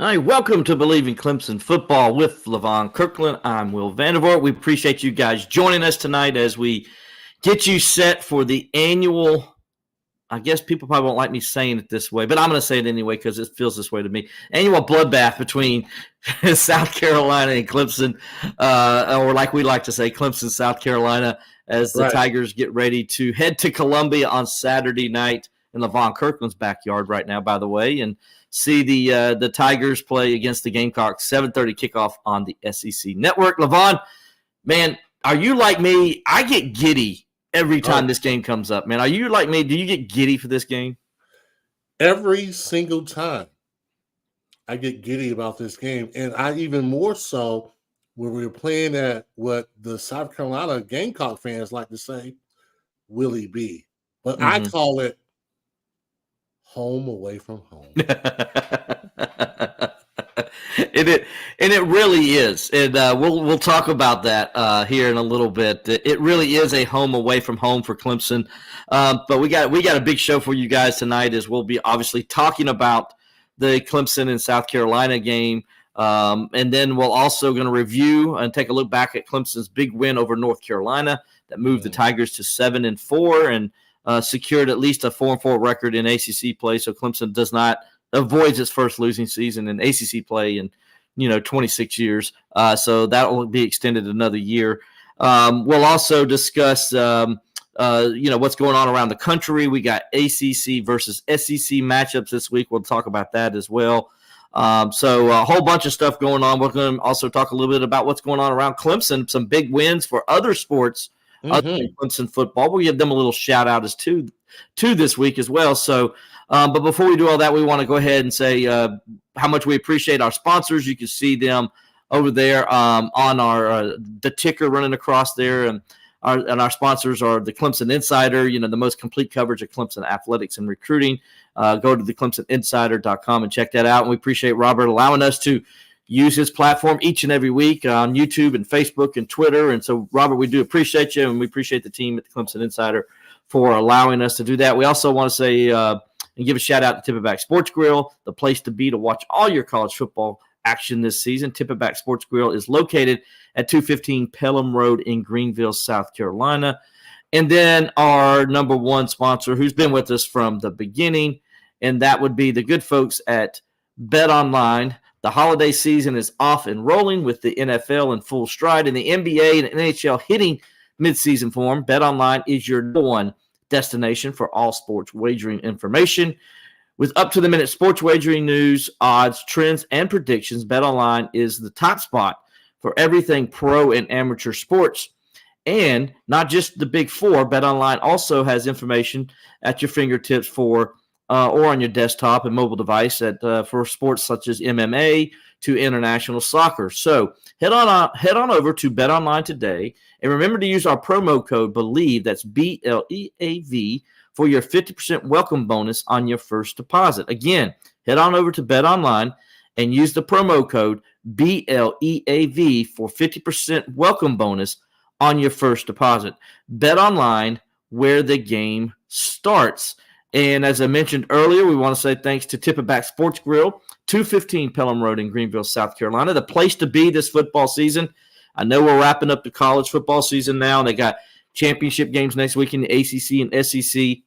Hi, welcome to Bleav in Clemson Football with Levon Kirkland. I'm Will Vandervort. We appreciate you guys joining us tonight as we get you set for the annual, I guess people probably won't like me saying it this way, but I'm going to say it anyway because it feels this way to me. Annual bloodbath between South Carolina and Clemson, or like we like to say, Clemson, South Carolina, as the Tigers get ready to head to Columbia on Saturday night in Levon Kirkland's backyard right now, by the way, and see the Tigers play against the Gamecocks, 7:30 kickoff on the SEC Network. Levon, man, are you like me? I get giddy every time this game comes up, man. Are you like me? Do you get giddy for this game? Every single time I get giddy about this game, and I even more so when we were playing at what the South Carolina Gamecock fans like to say, Willie B. But I call it home away from home. It really is, and we'll talk about that here in a little bit. It really is a home away from home for Clemson, but we got a big show for you guys tonight, as we'll be obviously talking about the Clemson and South Carolina game, and then we'll also going to review and take a look back at Clemson's big win over North Carolina that moved the Tigers to 7-4 and secured at least a 4-4 record in ACC play, so Clemson avoids its first losing season in ACC play in 26 years. So that will be extended another year. We'll also discuss what's going on around the country. We got ACC versus SEC matchups this week. We'll talk about that as well. So a whole bunch of stuff going on. We're going to also talk a little bit about what's going on around Clemson, some big wins for other sports other than Clemson football. We'll give them a little shout out as to this week as well. So, but before we do all that, we want to go ahead and say how much we appreciate our sponsors. You can see them over there on our the ticker running across there, and our sponsors are the Clemson Insider. The most complete coverage of Clemson athletics and recruiting. Go to the ClemsonInsider.com and check that out. And we appreciate Robert allowing us to use his platform each and every week on YouTube and Facebook and Twitter. And so, Robert, we do appreciate you, and we appreciate the team at the Clemson Insider for allowing us to do that. We also want to say and give a shout-out to Tippetback Sports Grill, the place to be to watch all your college football action this season. Tippetback Sports Grill is located at 215 Pelham Road in Greenville, South Carolina. And then our number one sponsor, who's been with us from the beginning, and that would be the good folks at BetOnline. The holiday season is off and rolling with the NFL in full stride, and the NBA and NHL hitting midseason form. BetOnline is your number one destination for all sports wagering information. With up-to-the-minute sports wagering news, odds, trends, and predictions, BetOnline is the top spot for everything pro and amateur sports. And not just the big four, BetOnline also has information at your fingertips for or on your desktop and mobile device for sports such as MMA to international soccer. So head on over to BetOnline today, and remember to use our promo code Bleav, that's BLEAV, for your 50% welcome bonus on your first deposit. Again, head on over to BetOnline and use the promo code BLEAV for 50% welcome bonus on your first deposit. BetOnline, where the game starts. And as I mentioned earlier, we want to say thanks to Tippetback Sports Grill, 215 Pelham Road in Greenville, South Carolina, the place to be this football season. I know we're wrapping up the college football season now, and they got championship games next week in the ACC and SEC.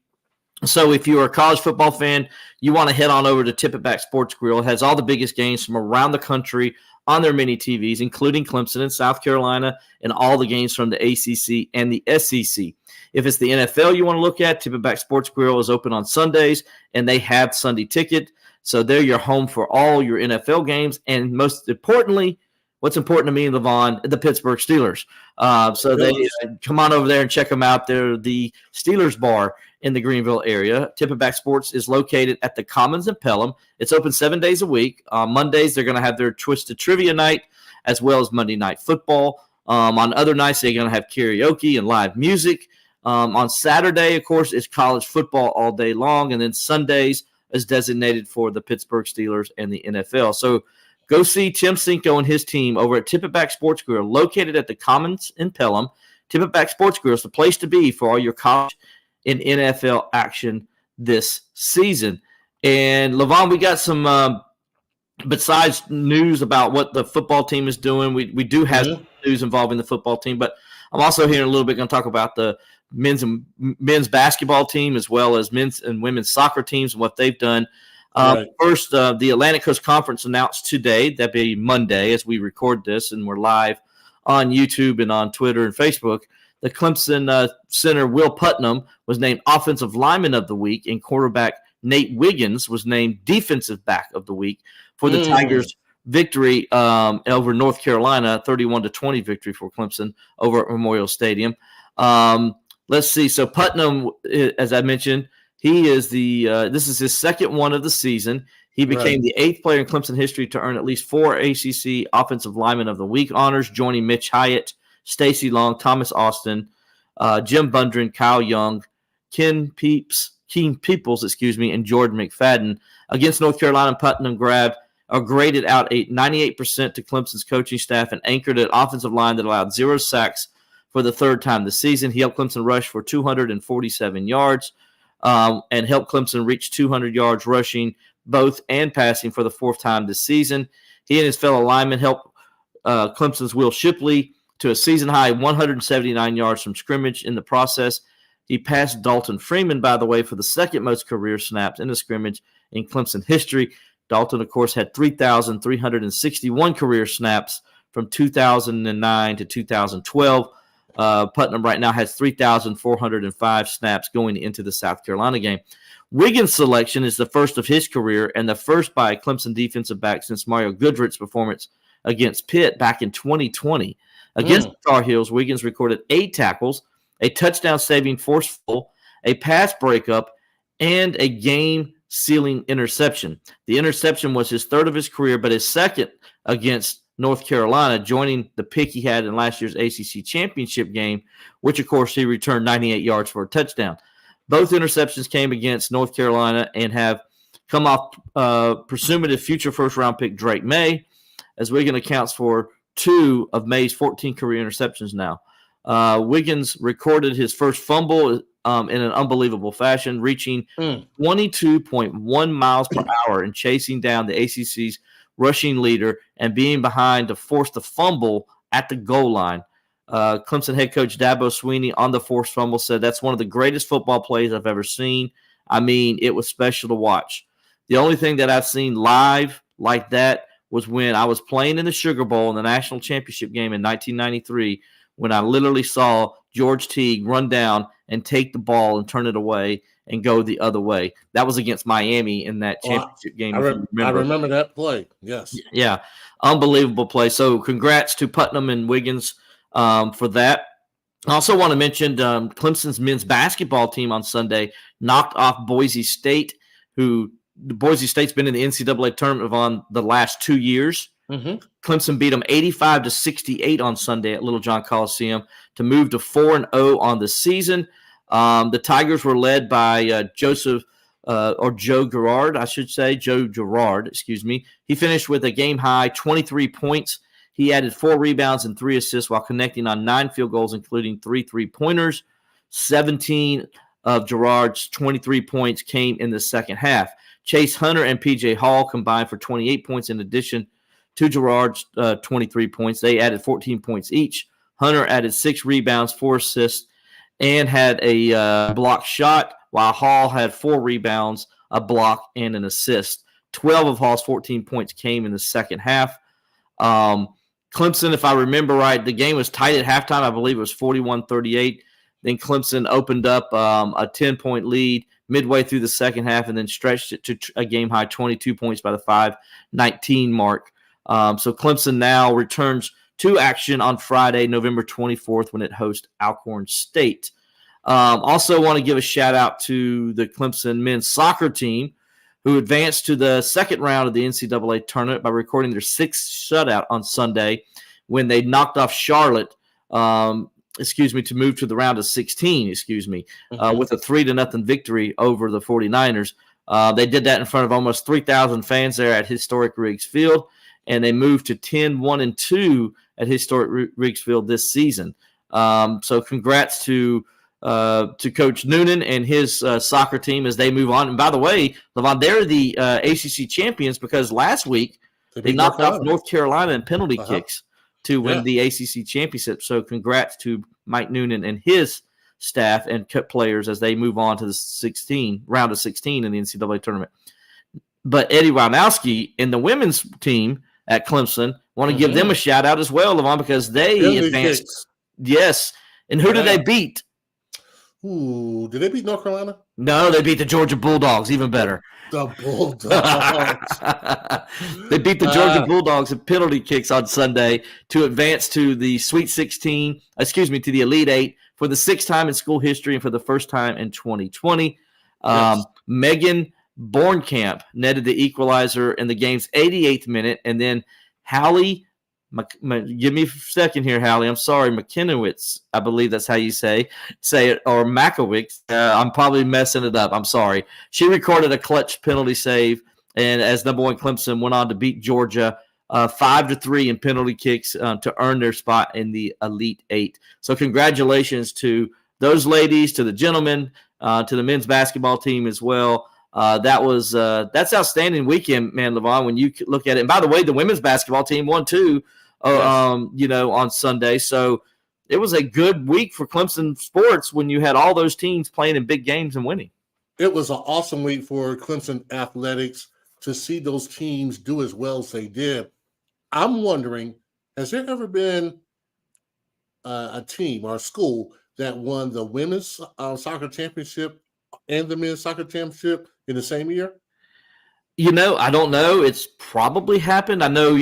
So if you're a college football fan, you want to head on over to Tippetback Sports Grill. It has all the biggest games from around the country on their mini TVs, including Clemson and South Carolina, and all the games from the ACC and the SEC. If it's the NFL you want to look at, Tippetback Sports Grill is open on Sundays, and they have Sunday ticket. So they're your home for all your NFL games, and most importantly, what's important to me, Levon, the Pittsburgh Steelers. So they come on over there and check them out. They're the Steelers bar in the Greenville area. Tippetback Sports is located at the Commons in Pelham. It's open 7 days a week. Mondays, they're going to have their Twisted Trivia night, as well as Monday Night Football. On other nights, they're going to have karaoke and live music. On Saturday, of course, it's college football all day long, and then Sundays is designated for the Pittsburgh Steelers and the NFL. So go see Tim Cinco and his team over at Tippetback Sports Grill, located at the Commons in Pelham. Tippetback Sports Grill is the place to be for all your college and NFL action this season. And, Levon, we got some besides news about what the football team is doing, we do have news involving the football team, but I'm also here in a little bit going to talk about the men's basketball team as well as men's and women's soccer teams and what they've done. First, the Atlantic Coast Conference announced today, that'd be Monday as we record this, and we're live on YouTube and on Twitter and Facebook. The Clemson center Will Putnam was named Offensive Lineman of the Week, and quarterback Nate Wiggins was named Defensive Back of the Week for the Tigers' victory over North Carolina, 31-20 victory for Clemson over at Memorial Stadium. Let's see. So Putnam, as I mentioned, he is this is his second one of the season. He became the 8th player in Clemson history to earn at least 4 ACC Offensive Lineman of the Week honors, joining Mitch Hyatt, Stacey Long, Thomas Austin, Jim Bundren, Kyle Young, Keen Peoples, and Jordan McFadden. Against North Carolina, Putnam graded out 98% to Clemson's coaching staff and anchored an offensive line that allowed 0 sacks for the 3rd time this season. He helped Clemson rush for 247 yards and helped Clemson reach 200 yards rushing, both and passing for the 4th time this season. He and his fellow linemen helped Clemson's Will Shipley to a season-high 179 yards from scrimmage. In the process, he passed Dalton Freeman, by the way, for the 2nd most career snaps in a scrimmage in Clemson history. Dalton, of course, had 3,361 career snaps from 2009 to 2012. Putnam right now has 3,405 snaps going into the South Carolina game. Wiggins' selection is the first of his career and the first by a Clemson defensive back since Mario Goodrich's performance against Pitt back in 2020. Against the Tar Heels, Wiggins recorded 8 tackles, a touchdown-saving forced fumble, a pass breakup, and a game-sealing interception. The interception was his 3rd of his career, but his 2nd against North Carolina, joining the pick he had in last year's ACC championship game, which, of course, he returned 98 yards for a touchdown. Both interceptions came against North Carolina and have come off presumptive future first-round pick Drake May, as Wiggins accounts for 2 of May's 14 career interceptions now. Wiggins recorded his first fumble in an unbelievable fashion, reaching 22.1 miles per hour and chasing down the ACC's rushing leader and being behind to force the fumble at the goal line. Clemson head coach Dabo Swinney on the forced fumble said, "That's one of the greatest football plays I've ever seen. I mean, it was special to watch. The only thing that I've seen live like that was when I was playing in the Sugar Bowl in the national championship game in 1993, when I literally saw George Teague run down and take the ball and turn it away and go the other way. That was against Miami in that championship game. I remember that play. Yes. Yeah. Unbelievable play. So congrats to Putnam and Wiggins for that. I also want to mention Clemson's men's basketball team on Sunday knocked off Boise State, who Boise State's been in the NCAA tournament on the last 2 years. Clemson beat them 85-68 on Sunday at Little John Coliseum to move to 4-0 on the season. The Tigers were led by Joe Girard, Joe Girard, excuse me. He finished with a game-high 23 points. He added 4 rebounds and 3 assists while connecting on 9 field goals, including 3 3-pointers. 17 of Girard's 23 points came in the second half. Chase Hunter and P.J. Hall combined for 28 points in addition to Girard's 23 points. They added 14 points each. Hunter added 6 rebounds, 4 assists, and had a block shot, while Hall had 4 rebounds, a block, and an assist. 12 of Hall's 14 points came in the second half. Clemson, if I remember right, the game was tight at halftime. I believe it was 41-38. Then Clemson opened up a 10-point lead midway through the second half and then stretched it to a game-high 22 points by the 5:19 mark. So Clemson now returns to action on Friday, November 24th, when it hosts Alcorn State. Also want to give a shout-out to the Clemson men's soccer team, who advanced to the second round of the NCAA tournament by recording their 6th shutout on Sunday when they knocked off Charlotte, to move to the round of 16, with a 3-0 victory over the 49ers. They did that in front of almost 3,000 fans there at historic Riggs Field, and they moved to 10-1-2 at historic Riggs Field this season. So congrats to Coach Noonan and his soccer team as they move on. And by the way, Levon, they're the ACC champions because last week They beat knocked off Carolina. North Carolina in penalty Uh-huh. kicks to win the ACC championship. So congrats to Mike Noonan and his staff and players as they move on to the round of 16 in the NCAA tournament. But Eddie Ronowski and the women's team at Clemson want to give them a shout out as well, Levon, because they advanced. Kicks. Yes. And who did they beat? Ooh, did they beat North Carolina? No, they beat the Georgia Bulldogs, even better. The Bulldogs. They beat the Georgia Bulldogs in penalty kicks on Sunday to advance to the Sweet 16, to the Elite Eight for the sixth time in school history and for the first time in 2020. Megan Bornkamp netted the equalizer in the game's 88th minute, and then Hallie, give me a second here, Hallie. I'm sorry, McKinowitz, I believe that's how you say it, or Makowicz. I'm probably messing it up. I'm sorry. She recorded a clutch penalty save, and as number one Clemson went on to beat Georgia 5-3 in penalty kicks to earn their spot in the Elite Eight. So congratulations to those ladies, to the gentlemen, to the men's basketball team as well. That's outstanding weekend, man, Levon, when you look at it. And by the way, the women's basketball team won too, on Sunday. So it was a good week for Clemson sports when you had all those teams playing in big games and winning. It was an awesome week for Clemson athletics to see those teams do as well as they did. I'm wondering, has there ever been a team or a school that won the women's soccer championship and the men's soccer championship in the same year? I don't know. It's probably happened. I know,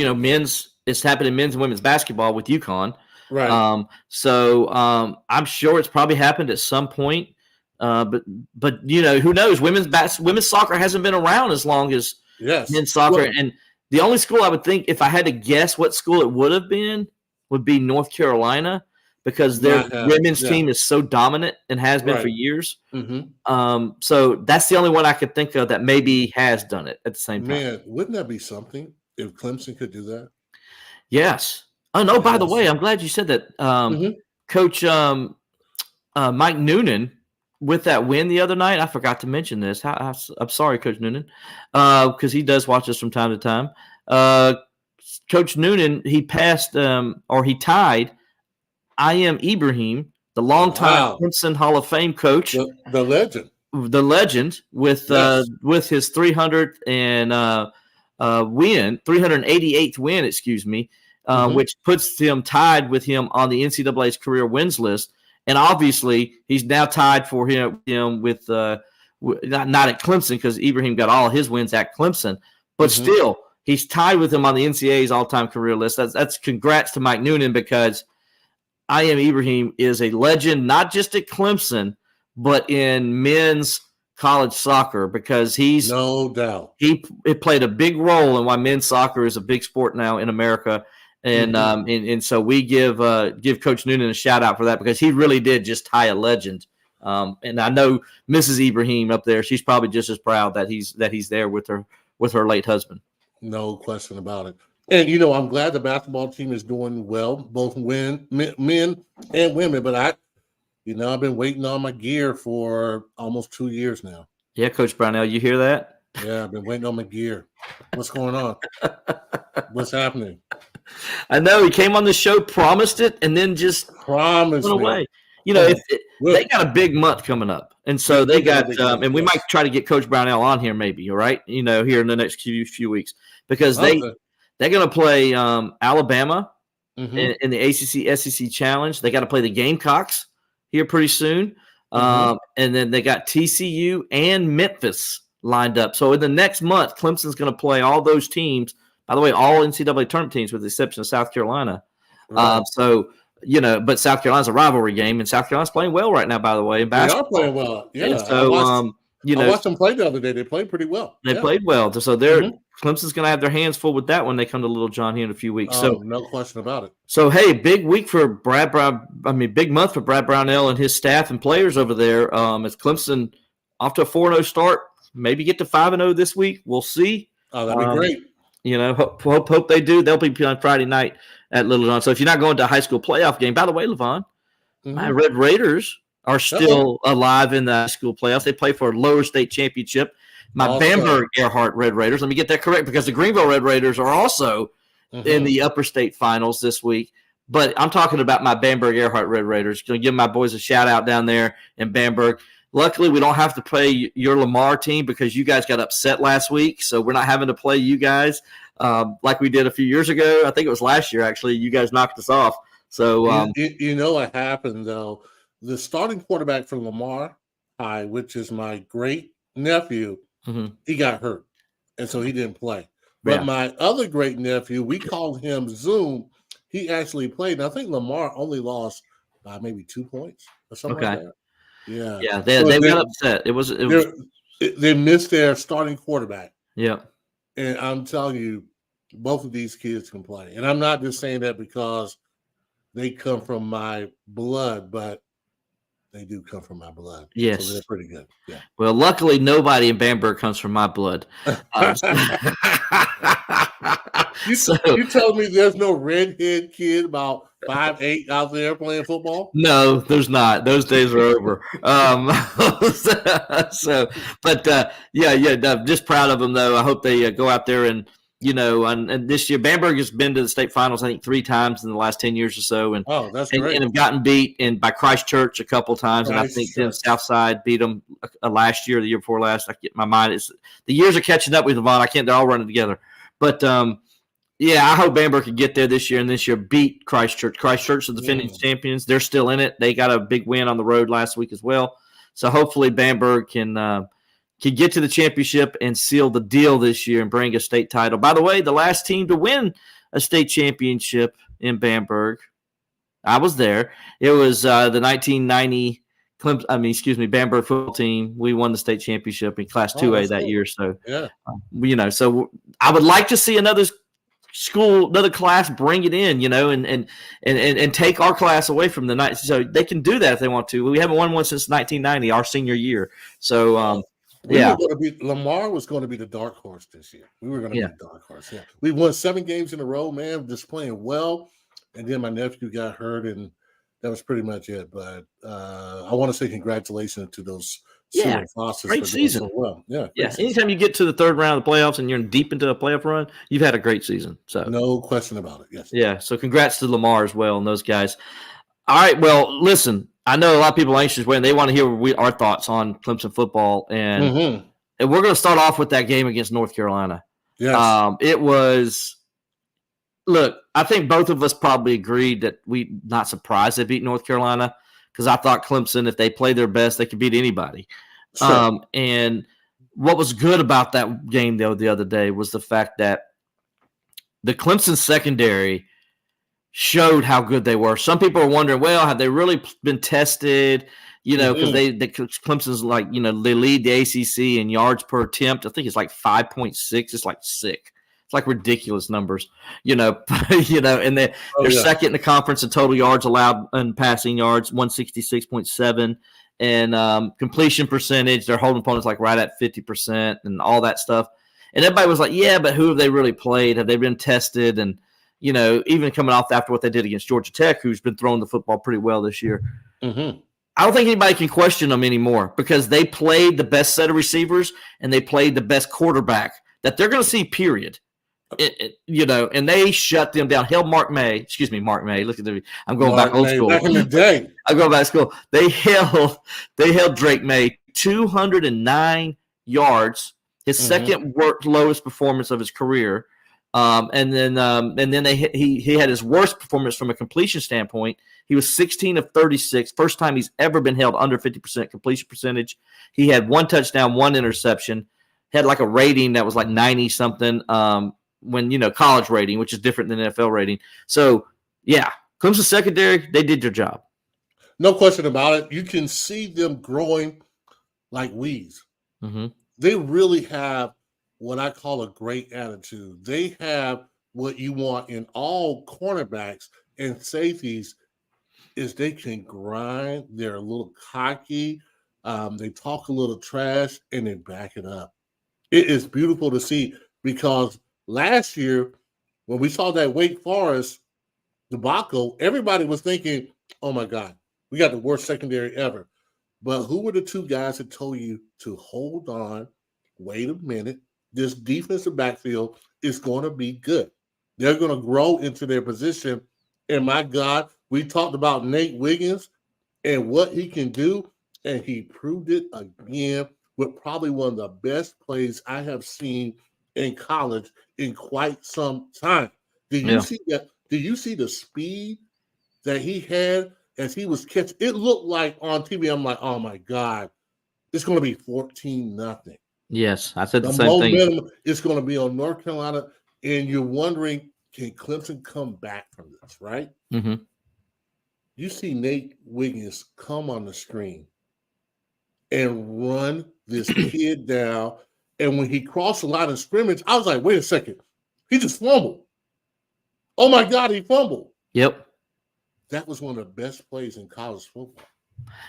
it's happened in men's and women's basketball with UConn. Right. I'm sure it's probably happened at some point. But who knows? Women's soccer hasn't been around as long as men's soccer. Well, and the only school I would think, if I had to guess what school it would have been, would be North Carolina, because their women's team is so dominant and has been for years. Mm-hmm. So that's the only one I could think of that maybe has done it at the same time. Man, wouldn't that be something if Clemson could do that? Yes. Oh, no, by the way, I'm glad you said that. Coach Mike Noonan, with that win the other night, I forgot to mention this. I'm sorry, Coach Noonan, because he does watch us from time to time. Coach Noonan, he passed or he tied I.M. Ibrahim, the longtime Clemson Hall of Fame coach, the legend, with his 388th win, which puts him tied with him on the NCAA's career wins list. And obviously, he's now tied for him with not at Clemson, because Ibrahim got all his wins at Clemson, but still he's tied with him on the NCAA's all-time career list. That's congrats to Mike Noonan, because I.M. Ibrahim is a legend, not just at Clemson, but in men's college soccer, because he's no doubt he played a big role in why men's soccer is a big sport now in America. And and so we give Coach Noonan a shout out for that, because he really did just tie a legend. And I know Mrs. Ibrahim up there, she's probably just as proud that he's there with her late husband. No question about it. And I'm glad the basketball team is doing well, both men and women. But I've been waiting on my gear for almost 2 years now. Yeah, Coach Brownell, you hear that? Yeah, I've been waiting on my gear. What's going on? What's happening? I know he came on the show, promised it, and then just went away. They got a big month coming up, and so they got, and we might try to get Coach Brownell on here, maybe. All right, here in the next few weeks, because they're going to play Alabama in the ACC SEC Challenge. They got to play the Gamecocks here pretty soon, and then they got TCU and Memphis lined up. So in the next month, Clemson's going to play all those teams. By the way, all NCAA tournament teams with the exception of South Carolina. Right. But South Carolina's a rivalry game, and South Carolina's playing well right now, by the way, in basketball. They are playing well. Yeah. And so, I watched them play the other day. They played pretty well. They played well. So Clemson's going to have their hands full with that when they come to Little John here in a few weeks. So no question about it. So, hey, big week for Brad Brown. Big month for Brad Brownell and his staff and players over there. As Clemson off to a 4-0 start, maybe get to 5-0 this week. We'll see. Oh, that'd be great. Hope they do. They'll be on Friday night at Little John. So if you're not going to a high school playoff game, by the way, Levon, my Red Raiders are still alive in the high school playoffs. They play for a lower state championship. My Bamberg Earhart Red Raiders. Let me get that correct because the Greenville Red Raiders are also in the upper state finals this week. But I'm talking about my Bamberg Earhart Red Raiders. Going to give my boys a shout out down there in Bamberg. Luckily, we don't have to play your Lamar team because you guys got upset last week. So we're not having to play you guys like we did a few years ago. I think it was last year, actually. You guys knocked us off. So you know what happened, though? The starting quarterback for Lamar High, which is my great nephew, he got hurt. And so he didn't play. But my other great nephew, we called him Zoom. He actually played. And I think Lamar only lost by maybe 2 points or something like that. Yeah. Yeah, they got upset. They missed their starting quarterback. Yeah. And I'm telling you, both of these kids can play. And I'm not just saying that because they come from my blood, but they do come from my blood. Yes. So they're pretty good. Yeah. Well, luckily, nobody in Bamberg comes from my blood. You told me there's no redhead kid about 5'8" out there playing football? No, there's not. Those days are over. Just proud of them, though. I hope they go out there and, and this year, Bamberg has been to the state finals, I think, 3 times in the last 10 years or so. And, that's great. And have gotten beat by Christchurch a couple times. And I think then Southside beat them last year, the year before last. I get my mind. The years are catching up with Levon. They're all running together. But, I hope Bamberg can get there this year and this year beat Christchurch. Christchurch are the defending champions. They're still in it. They got a big win on the road last week as well. So hopefully Bamberg can get to the championship and seal the deal this year and bring a state title. By the way, the last team to win a state championship in Bamberg, I was there. It was the 1990 Bamberg football team. We won the state championship in Class 2A that year. So, so I would like to see another class bring it in, and take our class away from the night. So they can do that if they want to. We haven't won one since 1990, our senior year. So, Lamar was going to be the dark horse this year. We were going to be the dark horse. Yeah. We won 7 games in a row, man, just playing well. And then my nephew got hurt, and that was pretty much it. But I want to say congratulations to those Fosters. Great season. So well. Yeah. Anytime you get to the third round of the playoffs and you're deep into a playoff run, you've had a great season. So no question about it. Yes. Yeah. So congrats to Lamar as well and those guys. All right. Well, listen, I know a lot of people are anxious when they want to hear our thoughts on Clemson football, and we're going to start off with that game against North Carolina. Yes. It was. Look, I think both of us probably agreed that we're not surprised they beat North Carolina because I thought Clemson, if they played their best, they could beat anybody. Sure. And what was good about that game, though, the other day was the fact that the Clemson secondary showed how good they were. Some people are wondering, well, have they really been tested? Because Clemson's like, they lead the ACC in yards per attempt. I think it's like 5.6. It's like sick. It's like ridiculous numbers, and they're second in the conference in total yards allowed and passing yards, 166.7, and completion percentage. They're holding opponents like right at 50% and all that stuff. And everybody was like, yeah, but who have they really played? Have they been tested? And, even coming off after what they did against Georgia Tech, who's been throwing the football pretty well this year. Mm-hmm. I don't think anybody can question them anymore because they played the best set of receivers and they played the best quarterback that they're going to see, period. And they shut them down. Mark May. Look at I'm going back old school. Back in the day. I'm going back to school. They held Drake May 209 yards, his second lowest performance of his career. And then he had his worst performance from a completion standpoint. He was 16 of 36, first time he's ever been held under 50% completion percentage. He had 1 touchdown, 1 interception. Had like a rating that was like 90 something. When college rating, which is different than NFL rating. So Clemson secondary, they did their job. No question about it. You can see them growing like weeds. Mm-hmm. They really have what I call a great attitude. They have what you want in all cornerbacks and safeties is they can grind. They're a little cocky. They talk a little trash and they back it up. It is beautiful to see because last year, when we saw that Wake Forest debacle, everybody was thinking, oh, my God, we got the worst secondary ever. But who were the 2 guys that told you to hold on, wait a minute, this defensive backfield is going to be good. They're going to grow into their position. And my God, we talked about Nate Wiggins and what he can do, and he proved it again with probably one of the best plays I have seen in college in quite some time. Did you see that? Did you see the speed that he had as he was catching? It looked like on TV, I'm like, oh my God, it's going to be 14-0. Yes, I said the same thing. The momentum is going to be on North Carolina, and you're wondering, can Clemson come back from this, right? Mm-hmm. You see Nate Wiggins come on the screen and run this kid down. And when he crossed the line of scrimmage, I was like, wait a second. He just fumbled. Oh, my God, he fumbled. Yep. That was one of the best plays in college football.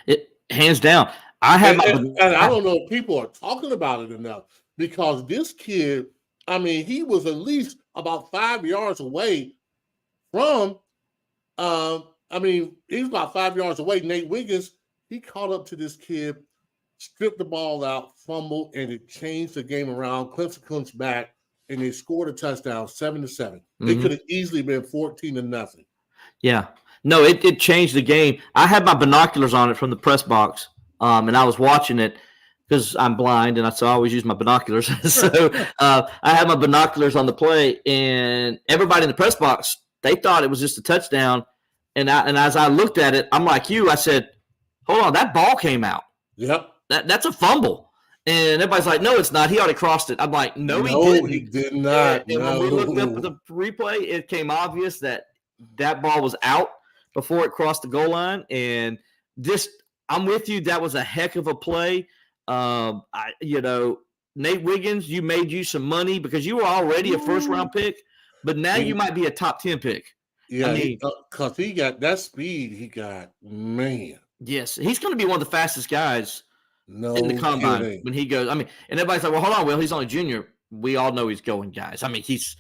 It hands down. I don't know if people are talking about it enough, because this kid, I mean, he was at least about 5 yards away from, he was about 5 yards away. Nate Wiggins, he caught up to this kid, stripped the ball out, fumbled, and it changed the game around. Clemson comes back, and they scored a touchdown, 7-7. Mm-hmm. It could have easily been 14-0. Yeah. No, it changed the game. I had my binoculars on it from the press box, and I was watching it because I'm blind, and so I always use my binoculars. So I had my binoculars on the play, and everybody in the press box, they thought it was just a touchdown. And as I looked at it, I'm like you. I said, hold on, that ball came out. Yep. That's a fumble. And everybody's like, no, it's not. He already crossed it. I'm like, no, he didn't. He did not. And when we looked up at the replay, it came obvious that ball was out before it crossed the goal line. And I'm with you. That was a heck of a play. Nate Wiggins, you made you some money because you were already a first-round pick, but now you might be a top 10 pick. Yeah, because he got that speed. He got, man. Yes, he's going to be one of the fastest guys in the combine when he goes. I mean, and everybody's like, well, hold on, Will, he's only junior. We all know he's going, guys. I mean, he's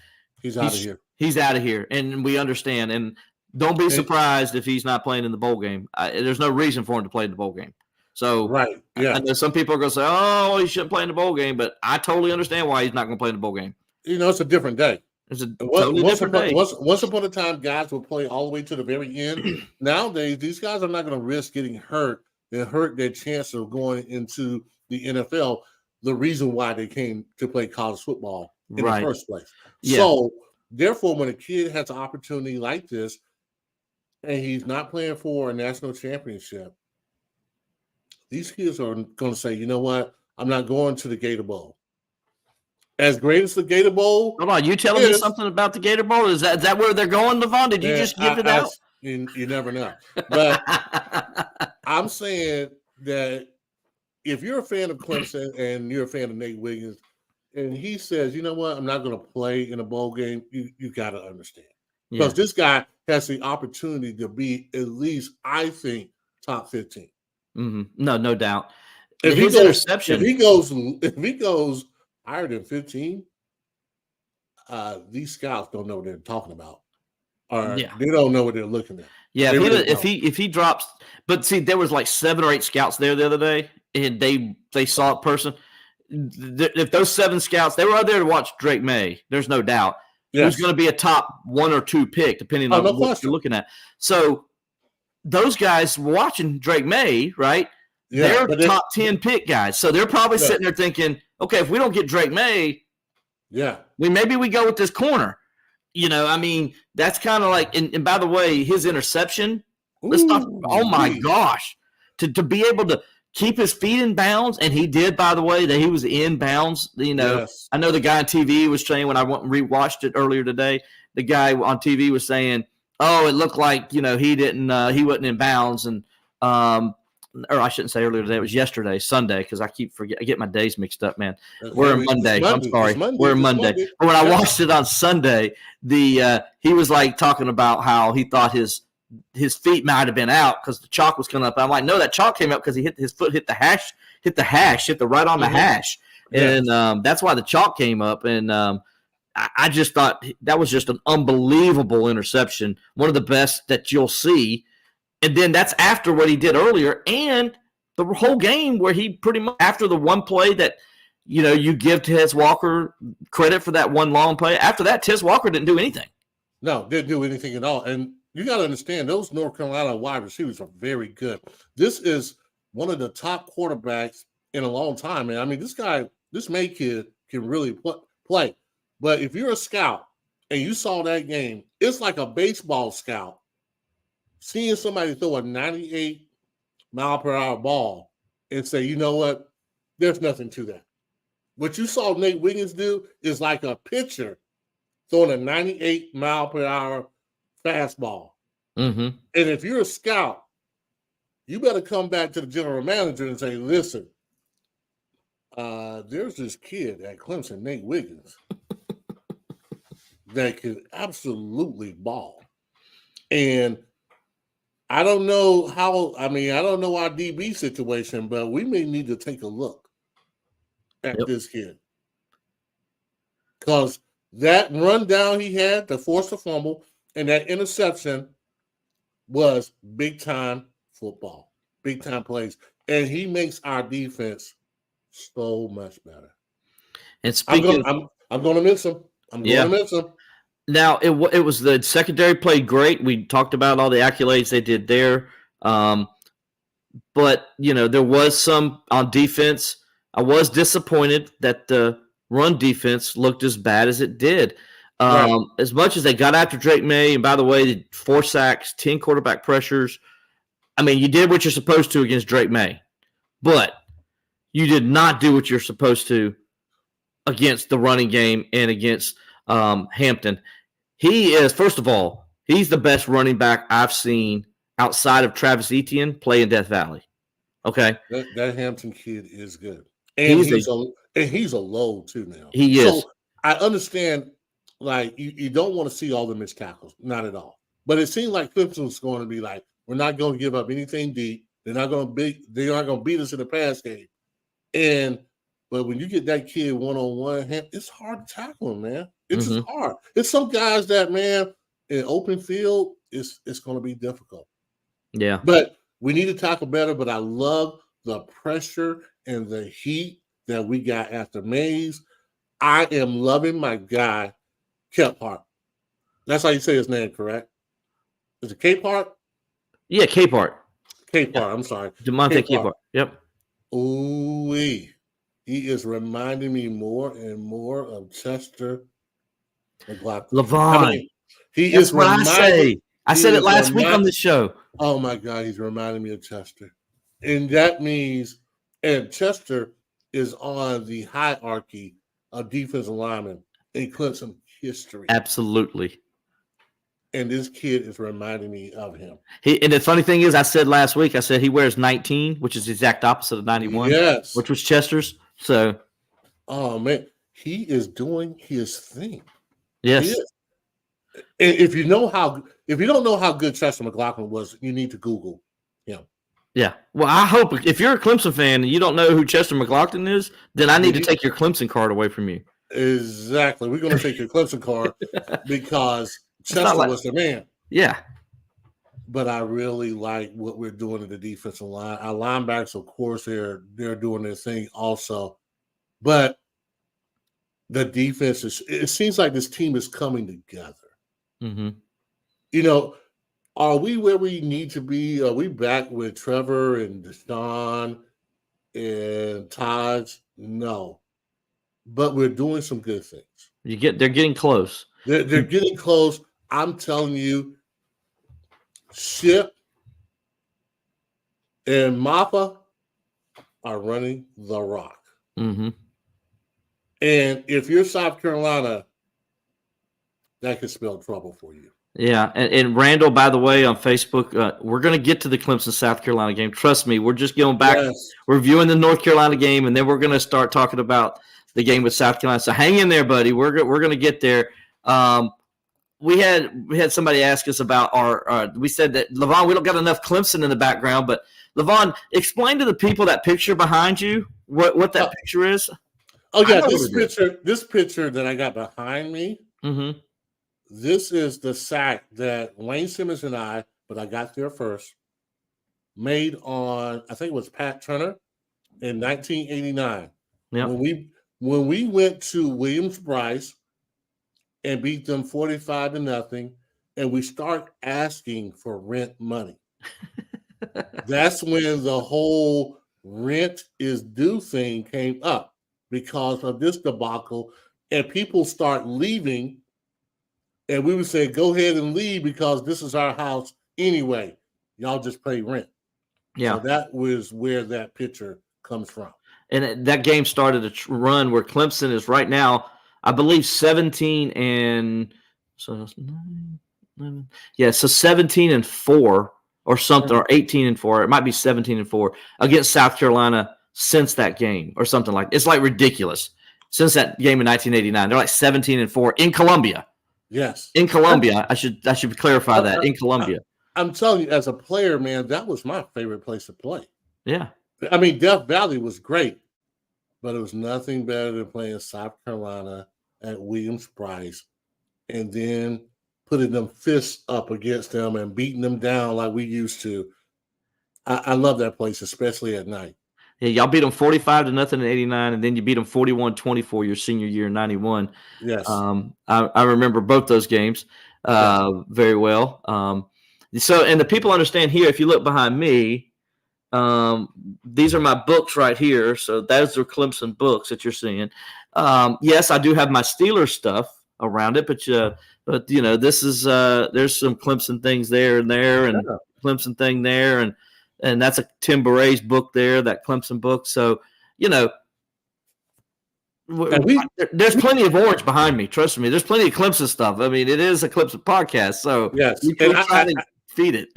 out of here. He's out of here, and we understand. And don't be surprised if he's not playing in the bowl game. There's no reason for him to play in the bowl game. So, right, yeah. I know some people are going to say, oh, he shouldn't play in the bowl game, but I totally understand why he's not going to play in the bowl game. It's a different day. It's a totally different day. Once upon a time, guys would play all the way to the very end. Nowadays, these guys are not going to risk getting hurt and hurt their chance of going into the NFL, the reason why they came to play college football in the first place. Yeah. So, therefore, when a kid has an opportunity like this and he's not playing for a national championship, these kids are going to say, you know what? I'm not going to the Gator Bowl. As great as the Gator Bowl. Hold on, you telling me something about the Gator Bowl? Is that where they're going, Levon? Did you just give it out? You never know. But I'm saying that if you're a fan of Clemson and you're a fan of Nate Wiggins, and he says, you know what, I'm not going to play in a bowl game, you got to understand. Because this guy has the opportunity to be at least, I think, top 15. Mm-hmm. No doubt. If he goes higher than 15, these scouts don't know what they're talking about. Or they don't know what they're looking at. Yeah, if he drops, but see, there was like 7 or 8 scouts there the other day, and they saw a person. If those 7 scouts, they were out there to watch Drake May, there's no doubt. Who's going to be a top 1 or 2 pick, depending on what you're looking at. So those guys watching Drake May, right? Yeah, they're top 10 pick guys. So they're probably sitting there thinking, okay, if we don't get Drake May, maybe we go with this corner. I mean, that's kind of like, and by the way, his interception, let's talk, oh my gosh, to be able to keep his feet in bounds, and he did, by the way, that he was in bounds. I know the guy on TV was saying, when I went and rewatched it earlier today, the guy on TV was saying, oh, it looked like, he wasn't in bounds. And, or I shouldn't say earlier today, it was yesterday, Sunday, because I get my days mixed up, man. We're in Monday. I'm sorry. We're in Monday. But when I watched it on Sunday, he was like talking about how he thought his feet might have been out because the chalk was coming up. I'm like, no, that chalk came up because his foot hit the hash, hit right on the hash. And that's why the chalk came up. And I just thought that was just an unbelievable interception, one of the best that you'll see. And then that's after what he did earlier and the whole game where he pretty much, after the one play that you give Tez Walker credit for that one long play. After that, Tez Walker didn't do anything. No, didn't do anything at all. And you got to understand, those North Carolina wide receivers are very good. This is one of the top quarterbacks in a long time, man. I mean, this May kid can really play. But if you're a scout and you saw that game, it's like a baseball scout seeing somebody throw a 98-mile-per-hour ball and say, you know what, there's nothing to that. What you saw Nate Wiggins do is like a pitcher throwing a 98-mile-per-hour fastball. Mm-hmm. And if you're a scout, you better come back to the general manager and say, listen, there's this kid at Clemson, Nate Wiggins, that can absolutely ball. And I don't know I don't know our DB situation, but we may need to take a look at this kid. Because that rundown he had to force a fumble and that interception was big-time football, big-time plays. And he makes our defense so much better. And speaking, I'm going to miss him. I'm going to miss him. Now, it was the secondary played great. We talked about all the accolades they did there. But, there was some on defense. I was disappointed that the run defense looked as bad as it did. Right. As much as they got after Drake May, and by the way, 4 sacks, 10 quarterback pressures. I mean, you did what you're supposed to against Drake May. But you did not do what you're supposed to against the running game and against Hampton. He is, first of all, he's the best running back I've seen outside of Travis Etienne play in Death Valley. Okay? That Hampton kid is good. And he's a load too now. He is. So I understand, like, you don't want to see all the missed tackles. Not at all. But it seemed like Clemson's going to be like, we're not going to give up anything deep. They're not going to beat us in the pass game. But when you get that kid one-on-one, it's hard to tackle him, man. It's just hard. It's some guys that, man, in open field, it's going to be difficult. Yeah. But we need to tackle better, but I love the pressure and the heat that we got after Mays. I am loving my guy, Capehart. That's how you say his name, correct? Is it Capehart? Yeah, Capehart. I'm sorry. DeMonte Capehart. Yep. Ooh-wee. He is reminding me more and more of Chester McLaughlin. Levon. That's what I say. I said it last week on the show. Oh, my God. He's reminding me of Chester. And that means, and Chester is on the hierarchy of defensive linemen in Clemson history. Absolutely. And this kid is reminding me of him. And the funny thing is, I said last week, he wears 19, which is the exact opposite of 91. Yes. Which was Chester's. So. Oh, man. He is doing his thing. Yes. And if you don't know how good Chester McLaughlin was, you need to Google him. Yeah. Well, I hope if you're a Clemson fan and you don't know who Chester McLaughlin is, then I need to take your Clemson card away from you. Exactly. We're going to take your Clemson card because Chester was the man. Yeah. But I really like what we're doing in the defensive line. Our linebackers, of course, they're doing their thing also. But the defense it seems like this team is coming together. Mm-hmm. Are we where we need to be? Are we back with Trevor and Deshaun and Taj? No. But we're doing some good things. They're getting close. They're getting close. I'm telling you, Ship and Mappa are running the rock. Mm-hmm. And if you're South Carolina, that could spell trouble for you. Yeah, and Randall, by the way, on Facebook, we're going to get to the Clemson-South Carolina game. Trust me, we're just going back, reviewing the North Carolina game, and then we're going to start talking about the game with South Carolina. So hang in there, buddy. We're going to get there. We had somebody ask us about we said that, Levon, we don't got enough Clemson in the background, but Levon, explain to the people that picture behind you, what that picture is. Oh, yeah, this picture that I got behind me, mm-hmm. This is the sack that Wayne Simmons and but I got there first, made on, I think it was Pat Turner in 1989. Yeah. when we went to Williams-Brice and beat them 45-0, and we start asking for rent money. That's when the whole rent is due thing came up because of this debacle, and people start leaving, and we would say, go ahead and leave because this is our house anyway. Y'all just pay rent. Yeah. So that was where that picture comes from. And that game started a run where Clemson is right now, I Bleav, 17 and so that's 9, 11. Yeah, so 17-4 or something, or 18-4. It might be 17-4 against South Carolina since that game or something like that. It's like ridiculous. Since that game in 1989, they're like 17-4 in Columbia. Yes, in Columbia. I should clarify that in Columbia. I'm telling you, as a player, man, that was my favorite place to play. Yeah. I mean, Death Valley was great, but it was nothing better than playing South Carolina at Williams-Brice and then putting them fists up against them and beating them down like we used to. I love that place, especially at night. Yeah, y'all beat them 45-0 in 89, and then you beat them 41-24 your senior year in 91. Yes. I remember both those games very well. So, and the people understand here, if you look behind me, these are my books right here. So those are Clemson books that you're seeing. Yes, I do have my Steelers stuff around it, but you know, this is there's some Clemson things there and Clemson thing there, and that's a Tim Baray's book there, that Clemson book. So, you know, there's plenty of orange behind me. Trust me, there's plenty of Clemson stuff. I mean, it is a Clemson podcast, so yes, you can try to feed it.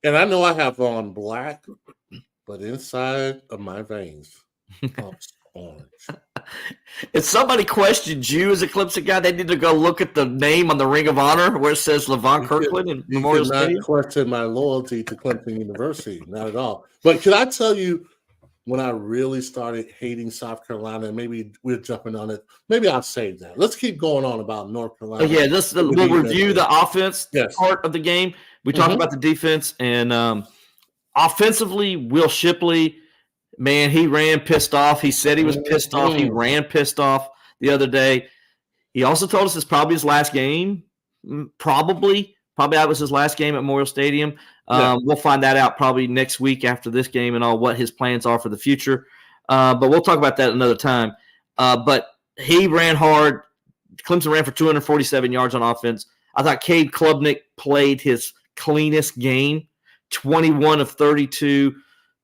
and I know I have on black, but inside of my veins pumps orange. If somebody questions you as a Clemson guy, they need to go look at the name on the Ring of Honor where it says Levon Kirkland and Memorial Stadium. Not question my loyalty to Clemson University, not at all. But can I tell you, when I really started hating South Carolina, and maybe we're jumping on it. Maybe I'll save that. Let's keep going on about North Carolina. Yeah, we'll review the offense part of the game. We talked about the defense, and offensively, Will Shipley, man, he ran pissed off. He said he was pissed off. He ran pissed off the other day. He also told us it's probably his last game. Probably that was his last game at Memorial Stadium. We'll find that out probably next week after this game and all what his plans are for the future. But we'll talk about that another time. But he ran hard. Clemson ran for 247 yards on offense. I thought Cade Klubnik played his cleanest game, 21 of 32,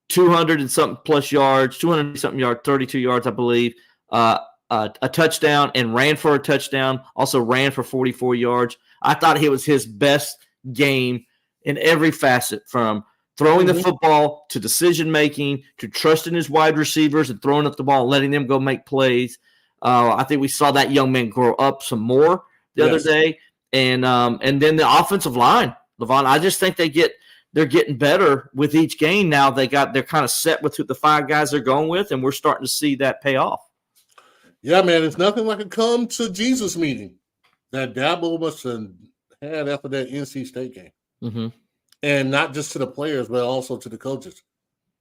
200 and something plus yards, 200 something yards, 32 yards, I Bleav, a touchdown, and ran for a touchdown, also ran for 44 yards. I thought it was his best game in every facet, from throwing the football to decision-making to trusting his wide receivers and throwing up the ball and letting them go make plays. I think we saw that young man grow up some more the other day. And then the offensive line, Levon, I just think they're getting better with each game now. They're kind of set with who the 5 guys they're going with, and we're starting to see that pay off. Yeah, man, it's nothing like a come to Jesus meeting that Dabo must have had after that NC State game. Mm-hmm. And not just to the players, but also to the coaches,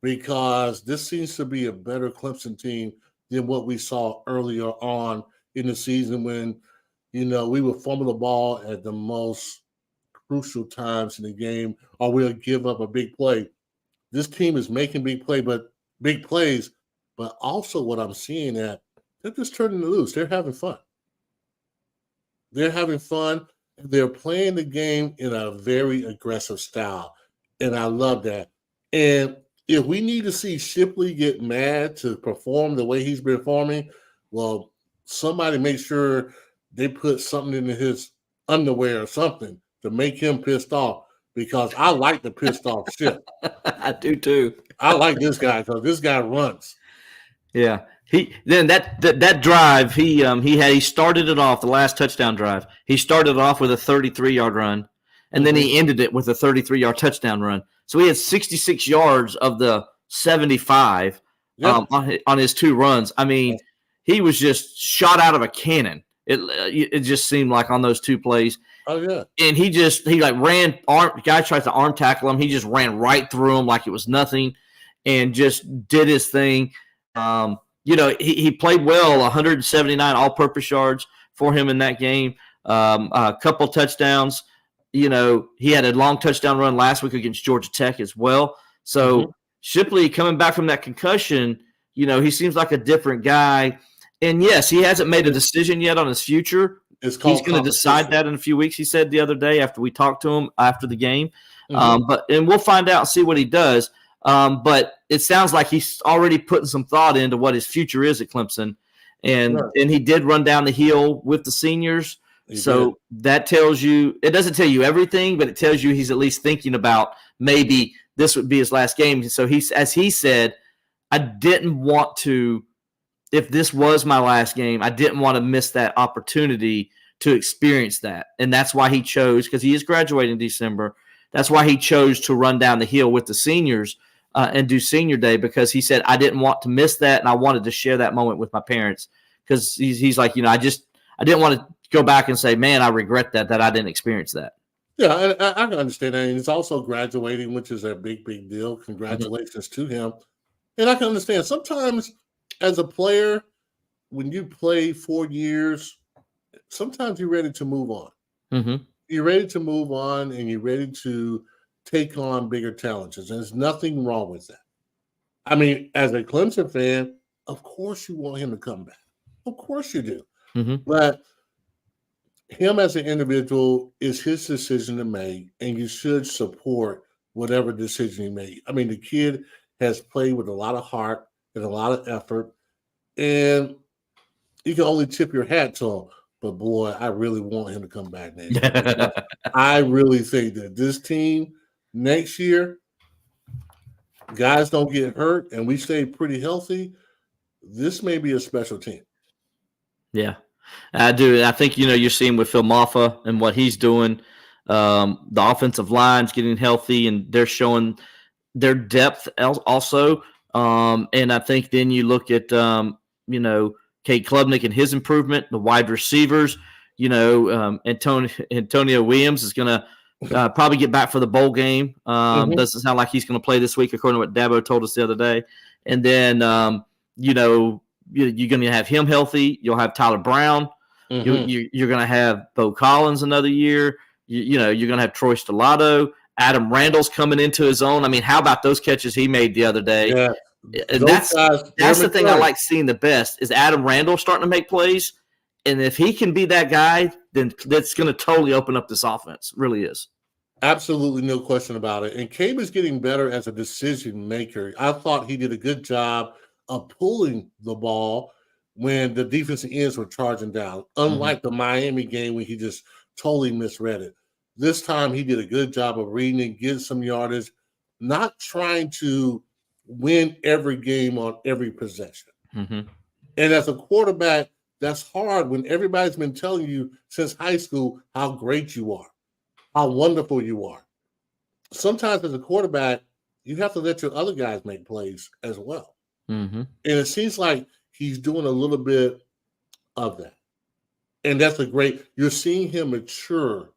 because this seems to be a better Clemson team than what we saw earlier on in the season when, you know, we would fumble the ball at the most crucial times in the game, or we'll give up a big play. This team is making big plays, but also what I'm seeing they're just turning loose. They're having fun. They're playing the game in a very aggressive style, and I love that. And if we need to see Shipley get mad to perform the way he's been performing, well, somebody make sure they put something in his underwear or something to make him pissed off, because I like the pissed off shit. I do too. I like this guy because this guy runs. Yeah. That drive, he started it off, the last touchdown drive. He started it off with a 33-yard run, and then he ended it with a 33-yard touchdown run. So he had 66 yards of the 75 on his 2 runs. I mean, he was just shot out of a cannon. It just seemed like on those 2 plays. Oh yeah. And he ran. Guy tries to arm tackle him. He just ran right through him like it was nothing, and just did his thing. he played well, 179 all-purpose yards for him in that game, a couple touchdowns. He had a long touchdown run last week against Georgia Tech as well. So Shipley coming back from that concussion, he seems like a different guy. And yes, he hasn't made a decision yet on his future. He's going to decide that in a few weeks, he said the other day after we talked to him after the game. And we'll find out and see what he does. But it sounds like he's already putting some thought into what his future is at Clemson. And he did run down the hill with the seniors. That tells you – it doesn't tell you everything, but it tells you he's at least thinking about maybe this would be his last game. So as he said, I didn't want to – if this was my last game, I didn't want to miss that opportunity to experience that. And that's why he chose – because he is graduating in December. That's why he chose to run down the hill with the seniors and do senior day, because he said, I didn't want to miss that, and I wanted to share that moment with my parents, because he's like, I didn't want to go back and say, man, I regret that I didn't experience that. Yeah, I can understand that. And he's also graduating, which is a big, big deal. Congratulations to him. And I can understand sometimes as a player, when you play 4 years, sometimes you're ready to move on. You're ready to move on, and you're ready to take on bigger challenges. And there's nothing wrong with that. I mean, as a Clemson fan, of course you want him to come back. Of course you do. But him as an individual is his decision to make, and you should support whatever decision he made. I mean, the kid has played with a lot of heart and a lot of effort, and you can only tip your hat to him. But, boy, I really want him to come back next year. I really think that this team next year, guys don't get hurt, and we stay pretty healthy, this may be a special team. Yeah, I do. I think, you're seeing with Phil Maffa and what he's doing, the offensive line's getting healthy, and they're showing their depth also. And I think then you look at, Kate Klubnik and his improvement, the wide receivers, Antonio Williams is going to probably get back for the bowl game. Doesn't sound like he's going to play this week, according to what Dabo told us the other day. And then, you're going to have him healthy. You'll have Tyler Brown. You're going to have Bo Collins another year. You're going to have Troy Stellato. Adam Randall's coming into his own. I mean, how about those catches he made the other day? Yeah. And that's the thing I like seeing the best is Adam Randall starting to make plays. And if he can be that guy, then that's going to totally open up this offense. It really is. Absolutely, no question about it. And Cade is getting better as a decision maker. I thought he did a good job of pulling the ball when the defensive ends were charging down, unlike the Miami game when he just totally misread it. This time he did a good job of reading and getting some yardage, not trying to win every game on every possession. And as a quarterback, that's hard when everybody's been telling you since high school how great you are, how wonderful you are. Sometimes as a quarterback, you have to let your other guys make plays as well. And it seems like he's doing a little bit of that. And that's you're seeing him mature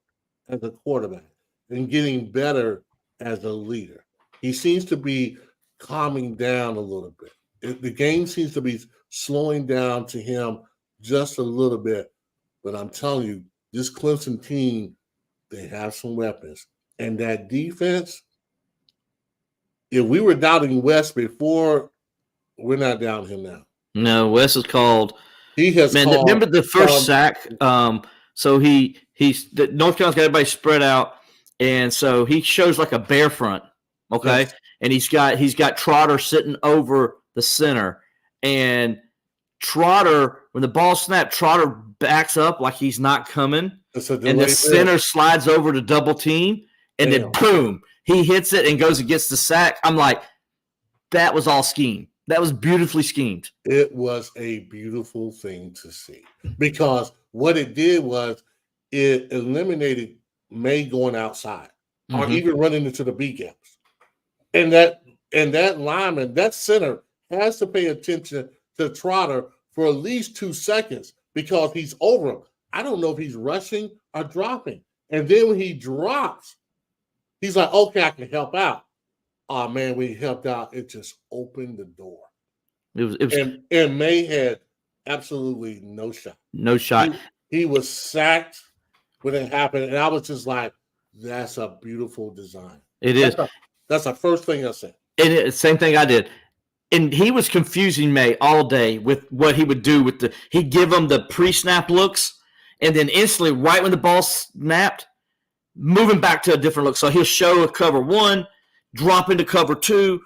as a quarterback and getting better as a leader. He seems to be calming down a little bit. The game seems to be slowing down to him just a little bit. But I'm telling you, this Clemson team, they have some weapons. And that defense, if we were doubting West before, we're not doubting him now. No, Wes is called. He has called. Remember the first sack? So North Carolina's got everybody spread out, and so he shows like a bear front, okay? Yes. And he's got Trotter sitting over the center, and Trotter, when the ball snapped, Trotter backs up like he's not coming, and the center slides over to double team, and then boom, he hits it and goes and gets the sack. I'm like, that was all schemed. That was beautifully schemed. It was a beautiful thing to see because what it did was it eliminated May going outside or even running into the B gaps. And that lineman, that center, has to pay attention to Trotter for at least 2 seconds because he's over him. I don't know if he's rushing or dropping. And then when he drops, he's like, okay, I can help out. Oh, man, when he helped out, it just opened the door. It was and May had absolutely no shot. no shot. He was sacked when it happened, and I was just like, "That's a beautiful design." It is. That's the first thing I said. And same thing I did. And he was confusing May all day with what he would do with he'd give him the pre-snap looks, and then instantly, right when the ball snapped, moving back to a different look. So he'll show a cover one, drop into cover two.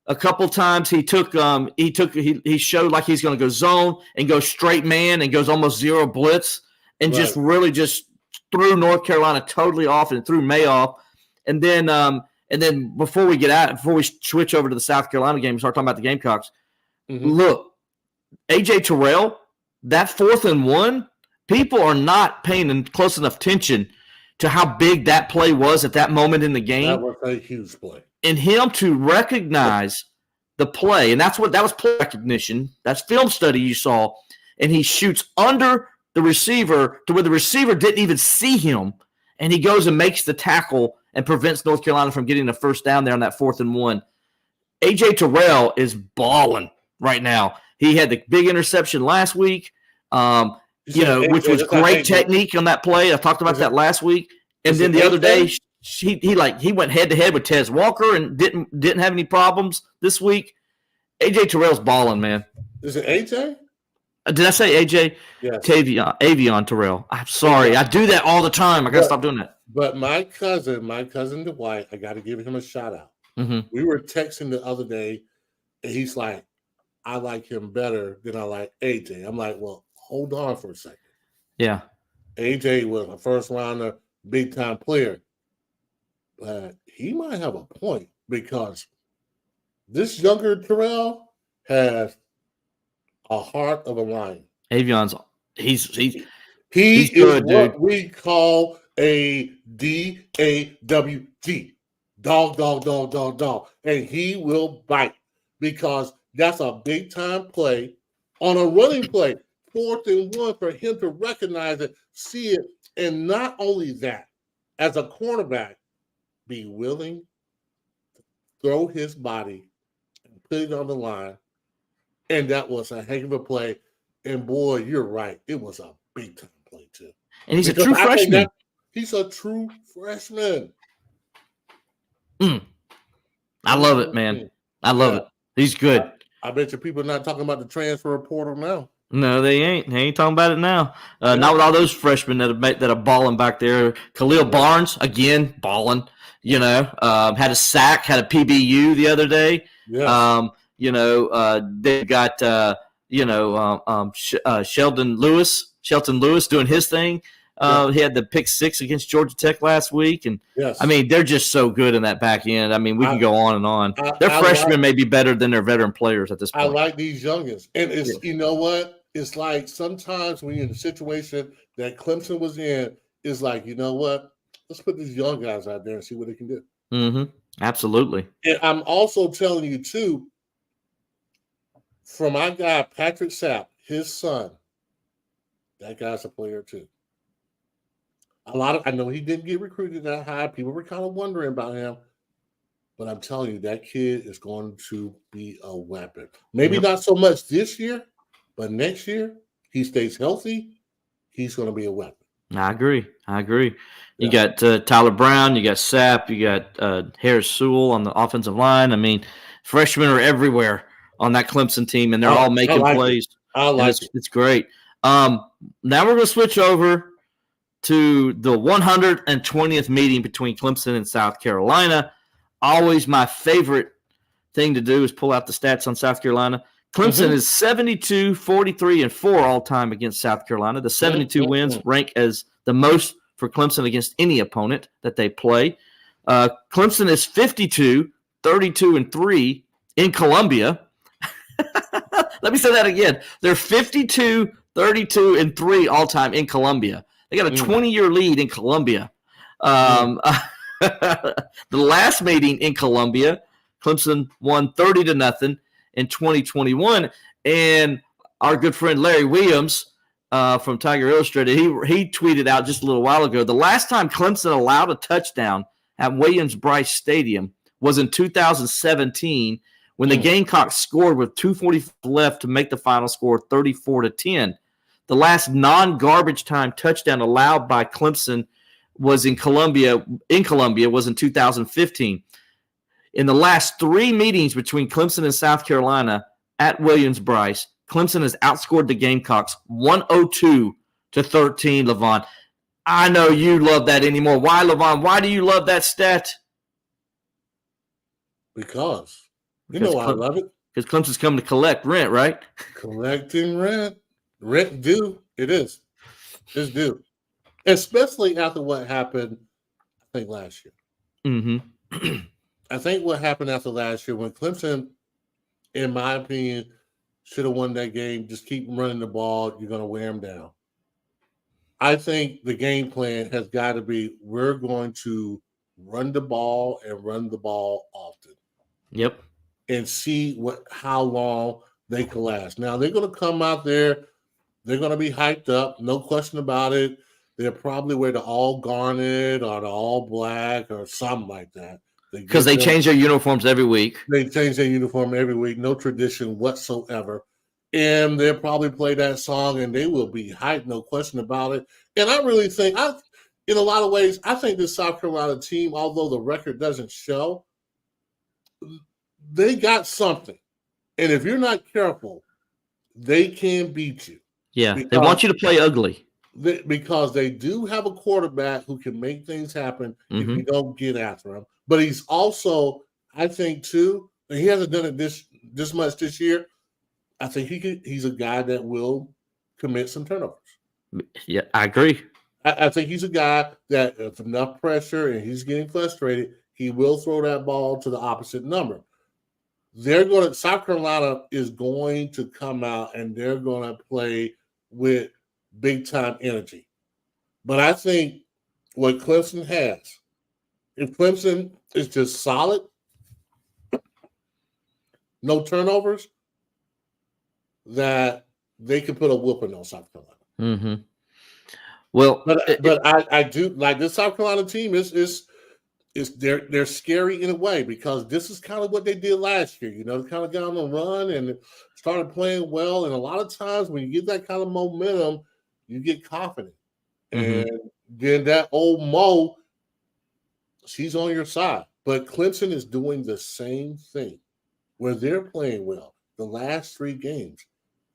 A couple times he showed like he's going to go zone and go straight man and goes almost zero blitz and just really just threw North Carolina totally off and threw May off. And then before we switch over to the South Carolina game and start talking about the Gamecocks, look, AJ Terrell, that 4th and 1, people are not paying close enough attention to how big that play was at that moment in the game. That was a huge play. And him to recognize the play, and that was play recognition. That's film study you saw. And he shoots under the receiver to where the receiver didn't even see him. And he goes and makes the tackle and prevents North Carolina from getting a first down there on that 4th and 1. AJ Terrell is balling right now. He had the big interception last week, which was great technique on that play. I talked about that last week. And then the other day, he went head to head with Tez Walker and didn't have any problems this week. AJ Terrell's balling, man. Is it AJ? Did I say AJ? Yes. Avion Terrell. I'm sorry. I do that all the time. I got to stop doing that. But my cousin Dwight, I got to give him a shout out. Mm-hmm. We were texting the other day, and he's like, I like him better than I like AJ. I'm like, well, hold on for a second. Yeah. AJ was a first-rounder, big-time player. But he might have a point because this younger Terrell has a heart of a lion. Avion's he's he is good, what dude. We call a DAWG. Dog. And he will bite because that's a big-time play on a running play. 4th and 1 for him to recognize it, see it, and not only that, as a cornerback, be willing to throw his body and put it on the line. And that was a heck of a play. And boy, you're right. It was a big-time play, too. And he's a true freshman. He's a true freshman. I love it, man. I love it. He's good. I bet you people are not talking about the transfer portal now. No, they ain't. They ain't talking about it now. Not with all those freshmen that are balling back there. Khalil Barnes, again, balling. Had a sack, had a PBU the other day. Yeah. They got Shelton Lewis doing his thing. He had the pick 6 against Georgia Tech last week, and yes. I mean they're just so good in that back end. I mean we can go on and on. Their freshmen may be better than their veteran players at this point. I like these youngins, and you know what? It's like sometimes when you're in the situation that Clemson was in, it's like, you know what? Let's put these young guys out there and see what they can do. Mm-hmm. Absolutely. And I'm also telling you too, from my guy Patrick Sapp, his son, that guy's a player too. I know he didn't get recruited that high. People were kind of wondering about him. But I'm telling you, that kid is going to be a weapon. Maybe not so much this year, but next year, he stays healthy, he's going to be a weapon. I agree. You got Tyler Brown, you got Sapp, you got Harris Sewell on the offensive line. I mean, freshmen are everywhere on that Clemson team, and they're all making plays. I like it. It's great. Now we're going to switch over to the 120th meeting between Clemson and South Carolina. Always my favorite thing to do is pull out the stats on South Carolina. Clemson is 72-43-4 all time against South Carolina. The 72 wins rank as the most for Clemson against any opponent that they play. Clemson is 52-32-3 in Columbia. Let me say that again. They're 52-32-3 all time in Columbia. They got a 20-year lead in Columbia. The last meeting in Columbia, Clemson won 30-0 in 2021. And our good friend Larry Williams from Tiger Illustrated, he tweeted out just a little while ago, the last time Clemson allowed a touchdown at Williams-Brice Stadium was in 2017 when the Gamecocks scored with 2:40 left to make the final score 34-10. The last non-garbage time touchdown allowed by Clemson was in Columbia was in 2015. In the last 3 meetings between Clemson and South Carolina at Williams-Brice, Clemson has outscored the Gamecocks 102-13, Levon. I know you love that anymore. Why, Levon? Why do you love that stat? Because you know why I love it. Because Clemson's coming to collect rent, right? Collecting rent. Rent due. It is. It's due. Especially after what happened, I think, last year. Mm-hmm. I think what happened after last year when Clemson, in my opinion, should have won that game. Just keep running the ball. You're going to wear them down. I think the game plan has got to be we're going to run the ball and run the ball often. Yep. And see how long they can last. Now, they're going to come out there. They're going to be hyped up. No question about it. They'll probably wear the all garnet or the all black or something like that. Because they change their uniforms every week. They change their uniform every week. No tradition whatsoever. And they'll probably play that song and they will be hyped. No question about it. And I really think, in a lot of ways, I think this South Carolina team, although the record doesn't show, they got something. And if you're not careful, they can beat you. Yeah, they want you to play ugly. Because they do have a quarterback who can make things happen if you don't get after him. But he's also, I think, too, and he hasn't done it this much this year. I think he's a guy that will commit some turnovers. Yeah, I agree. I think he's a guy that if enough pressure and he's getting frustrated, he will throw that ball to the opposite number. South Carolina is going to come out and they're going to play with big time energy. But I think what Clemson has, if Clemson is just solid, no turnovers, that they can put a whooping on South Carolina. Mm-hmm. Well, but I do like this South Carolina team is they're scary in a way because this is kind of what they did last year. You know, they kind of got on the run and started playing well. And a lot of times when you get that kind of momentum, you get confident. And then that old Mo, she's on your side. But Clemson is doing the same thing where they're playing well. The last 3 games,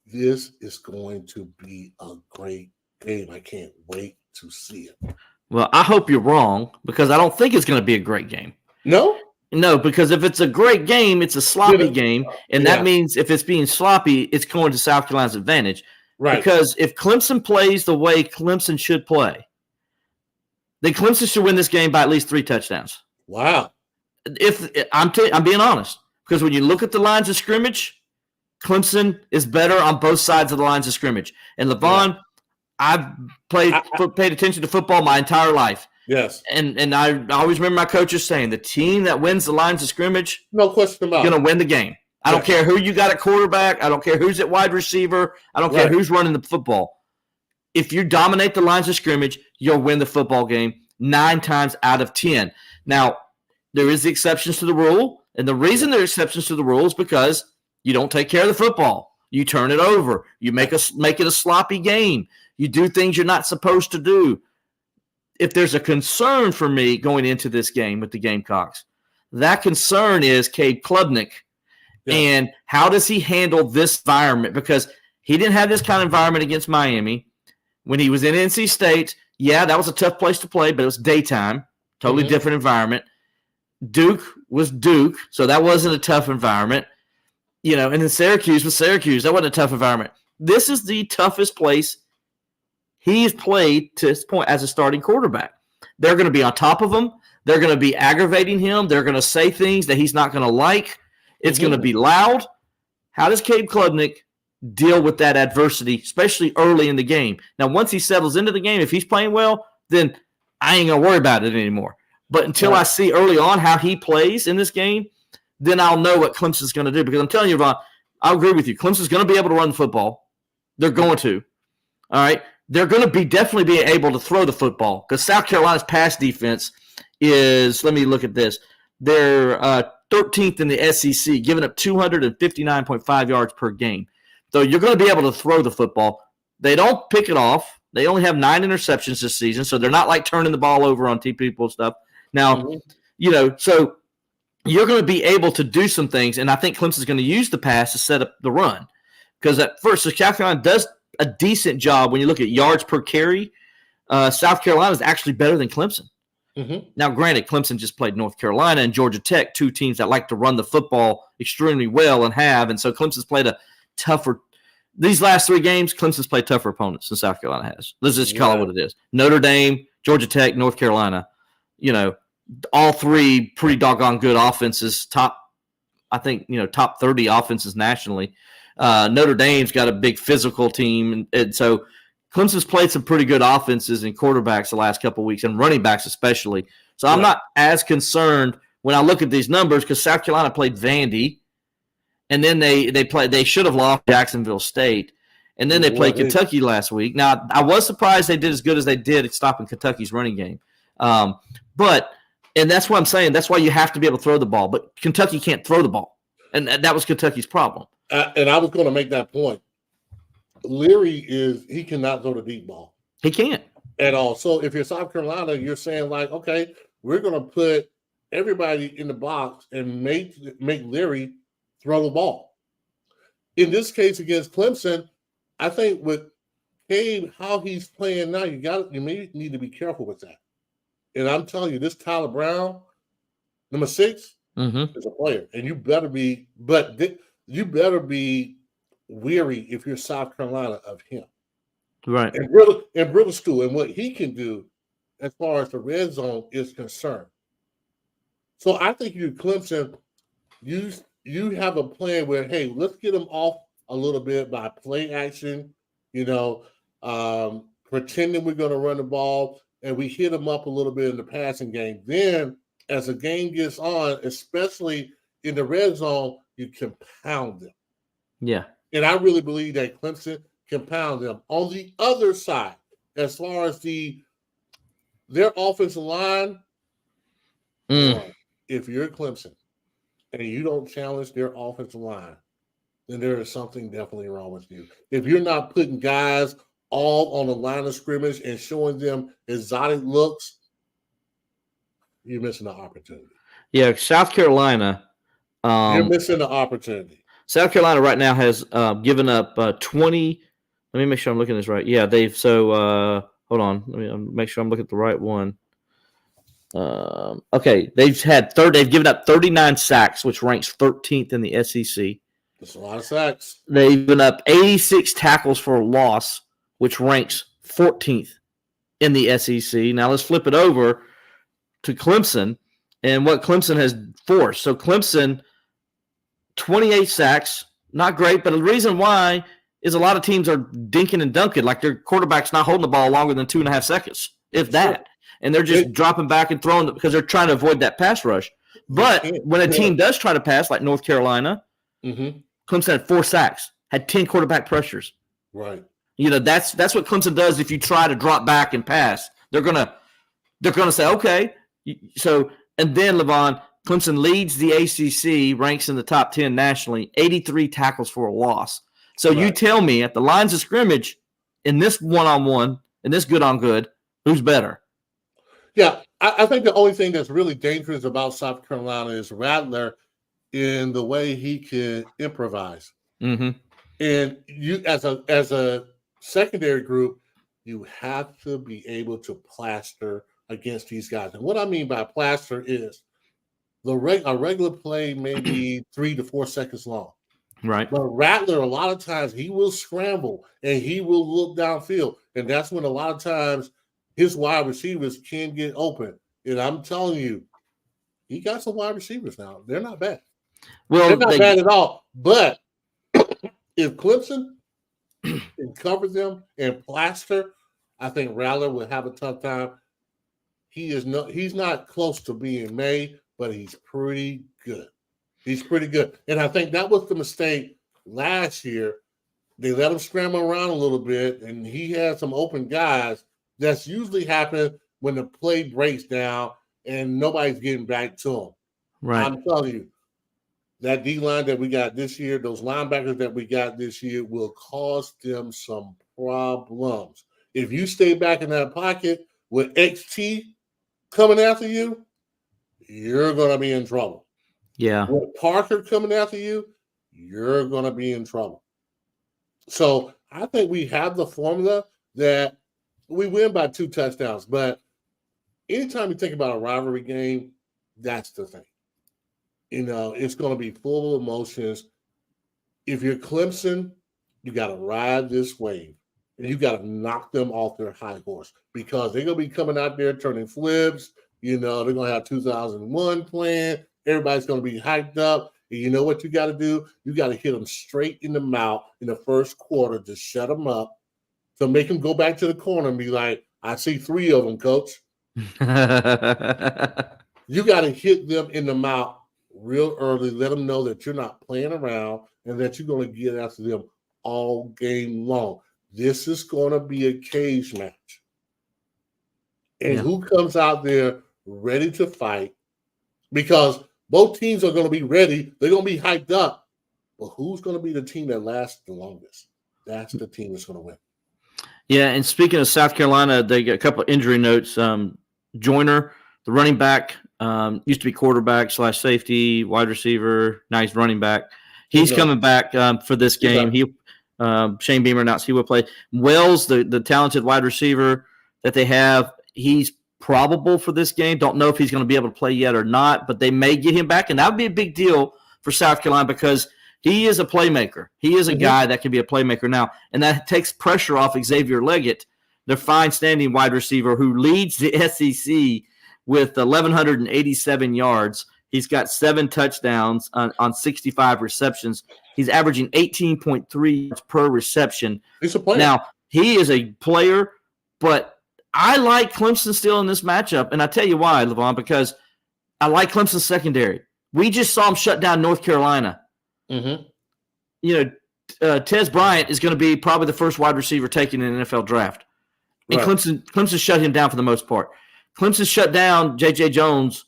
this is going to be a great game. I can't wait to see it. Well, I hope you're wrong because I don't think it's going to be a great game. No, because if it's a great game, it's a sloppy game. And that means if it's being sloppy, it's going to South Carolina's advantage. Right. Because if Clemson plays the way Clemson should play, then Clemson should win this game by at least 3 touchdowns. Wow. If I'm being honest, because when you look at the lines of scrimmage, Clemson is better on both sides of the lines of scrimmage. And Levon, I've paid attention to football my entire life. Yes. And I always remember my coaches saying the team that wins the lines of scrimmage, no question about it, going to win the game. I don't care who you got at quarterback. I don't care who's at wide receiver. I don't care who's running the football. If you dominate the lines of scrimmage, you'll win the football game 9 times out of 10. Now, there is the exceptions to the rule. And the reason there are exceptions to the rule is because you don't take care of the football. You turn it over. You make it a sloppy game. You do things you're not supposed to do. If there's a concern for me going into this game with the Gamecocks, that concern is Cade Klubnik. Yeah. And how does he handle this environment? Because he didn't have this kind of environment against Miami. When he was in NC State, yeah, that was a tough place to play, but it was daytime, totally different environment. Duke was Duke, so that wasn't a tough environment. You know, and then Syracuse was Syracuse. That wasn't a tough environment. This is the toughest place he's played to this point as a starting quarterback. They're going to be on top of him. They're going to be aggravating him. They're going to say things that he's not going to like. It's going to be loud. How does Cade Klubnik deal with that adversity, especially early in the game? Now, once he settles into the game, if he's playing well, then I ain't going to worry about it anymore. But until I see early on how he plays in this game, then I'll know what Clemson's going to do. Because I'm telling you, Ron, I'll agree with you. Clemson's going to be able to run the football. They're going to. All right? They're going to be definitely be able to throw the football because South Carolina's pass defense is, let me look at this. They're 13th in the SEC, giving up 259.5 yards per game. So you're going to be able to throw the football. They don't pick it off. They only have 9 interceptions this season, so they're not like turning the ball over on people and stuff. Now, so you're going to be able to do some things, and I think Clemson's going to use the pass to set up the run. Because at first, South Carolina does a decent job when you look at yards per carry. South Carolina is actually better than Clemson. Now, granted, Clemson just played North Carolina and Georgia Tech, 2 teams that like to run the football extremely well and have. And so Clemson's played a tougher – these last 3 games, Clemson's played tougher opponents than South Carolina has. Let's just call it what it is. Notre Dame, Georgia Tech, North Carolina, all 3 pretty doggone good offenses, top 30 offenses nationally. Notre Dame's got a big physical team, and so Clemson's played some pretty good offenses and quarterbacks the last couple of weeks, and running backs especially. So I'm not as concerned when I look at these numbers because South Carolina played Vandy, and then they should have lost Jacksonville State, and then they played Kentucky last week. Now, I was surprised they did as good as they did at stopping Kentucky's running game. And that's what I'm saying. That's why you have to be able to throw the ball. But Kentucky can't throw the ball, and that was Kentucky's problem. And I was going to make that point. Leary he cannot throw the deep ball. He can't at all. So if you're South Carolina, you're saying like, okay, we're going to put everybody in the box and make Leary throw the ball. In this case against Clemson, I think with Cade, how he's playing now, you may need to be careful with that. And I'm telling you, this Tyler Brown, number 6, is a player, and you better be. You better be weary if you're South Carolina of him. Right. And Brittlestool and what he can do as far as the red zone is concerned. So I think you Clemson, you have a plan where, hey, let's get them off a little bit by play action, pretending we're going to run the ball, and we hit them up a little bit in the passing game. Then as the game gets on, especially in the red zone, you can pound them. Yeah. And I really believe that Clemson can pound them. On the other side, as far as their offensive line, if you're Clemson and you don't challenge their offensive line, then there is something definitely wrong with you. If you're not putting guys all on the line of scrimmage and showing them exotic looks, you're missing the opportunity. Yeah, South Carolina. You're missing the opportunity. South Carolina right now has given up 20. Let me make sure I'm looking at this right. Yeah, hold on. Let me make sure I'm looking at the right one. Okay, they've given up 39 sacks, which ranks 13th in the SEC. That's a lot of sacks. They've given up 86 tackles for a loss, which ranks 14th in the SEC. Now let's flip it over to Clemson and what Clemson has forced. So Clemson, 28 sacks, not great, but the reason why is a lot of teams are dinking and dunking, like their quarterback's not holding the ball longer than 2.5 seconds, if that. And they're just dropping back and throwing because they're trying to avoid that pass rush. But when a team does try to pass, like North Carolina, Clemson had 4 sacks, had 10 quarterback pressures. Right. That's what Clemson does if you try to drop back and pass. They're gonna say, okay. So, and then, Levon, Clemson leads the ACC, ranks in the top 10 nationally, 83 tackles for a loss. So you tell me at the lines of scrimmage in this one-on-one, in this good-on-good, who's better? Yeah, I think the only thing that's really dangerous about South Carolina is Rattler in the way he can improvise. And you, as a secondary group, you have to be able to plaster against these guys. And what I mean by plaster is a regular play may be 3 to 4 seconds long. Right. But Rattler, a lot of times, he will scramble and he will look downfield. And that's when a lot of times his wide receivers can get open. And I'm telling you, he got some wide receivers now. They're not bad. Well, they're not bad at all. But if Clemson can cover them and plaster, I think Rattler will have a tough time. He's not close to being May, but he's pretty good. He's pretty good. And I think that was the mistake last year. They let him scramble around a little bit, and he had some open guys. That's usually happening when the play breaks down and nobody's getting back to him. Right. I'm telling you, that D-line that we got this year, those linebackers that we got this year will cause them some problems. If you stay back in that pocket with XT coming after you, you're going to be in trouble. Yeah. With Parker coming after you, you're going to be in trouble. So I think we have the formula that we win by 2 touchdowns. But anytime you think about a rivalry game, that's the thing. It's going to be full of emotions. If you're Clemson, you got to ride this wave. And you got to knock them off their high horse because they're going to be coming out there turning flips. They're going to have 2001 playing. Everybody's going to be hyped up. And you know what you got to do? You got to hit them straight in the mouth in the first quarter to shut them up, to make them go back to the corner and be like, I see 3 of them, coach. You got to hit them in the mouth real early. Let them know that you're not playing around and that you're going to get after them all game long. This is going to be a cage match. And who comes out there ready to fight? Because both teams are going to be ready. They're going to be hyped up. But who's going to be the team that lasts the longest? That's the team that's going to win. Yeah, and speaking of South Carolina, they got a couple of injury notes. Joyner, the running back, used to be quarterback / safety, wide receiver. Now he's running back. He's coming back for this game. Shane Beamer announced he will play. Wells, the talented wide receiver that they have, he's probable for this game. Don't know if he's going to be able to play yet or not, but they may get him back, and that would be a big deal for South Carolina because he is a playmaker. He is a guy that can be a playmaker now, and that takes pressure off Xavier Leggett, their fine-standing wide receiver who leads the SEC with 1,187 yards. He's got 7 touchdowns on 65 receptions. He's averaging 18.3 yards per reception. He's a player. Now, he is a player, but I like Clemson still in this matchup, and I tell you why, Levon, because I like Clemson's secondary. We just saw him shut down North Carolina. Mm-hmm. Tez Bryant is going to be probably the first wide receiver taken in the NFL draft. And Clemson shut him down for the most part. Clemson shut down J.J. Jones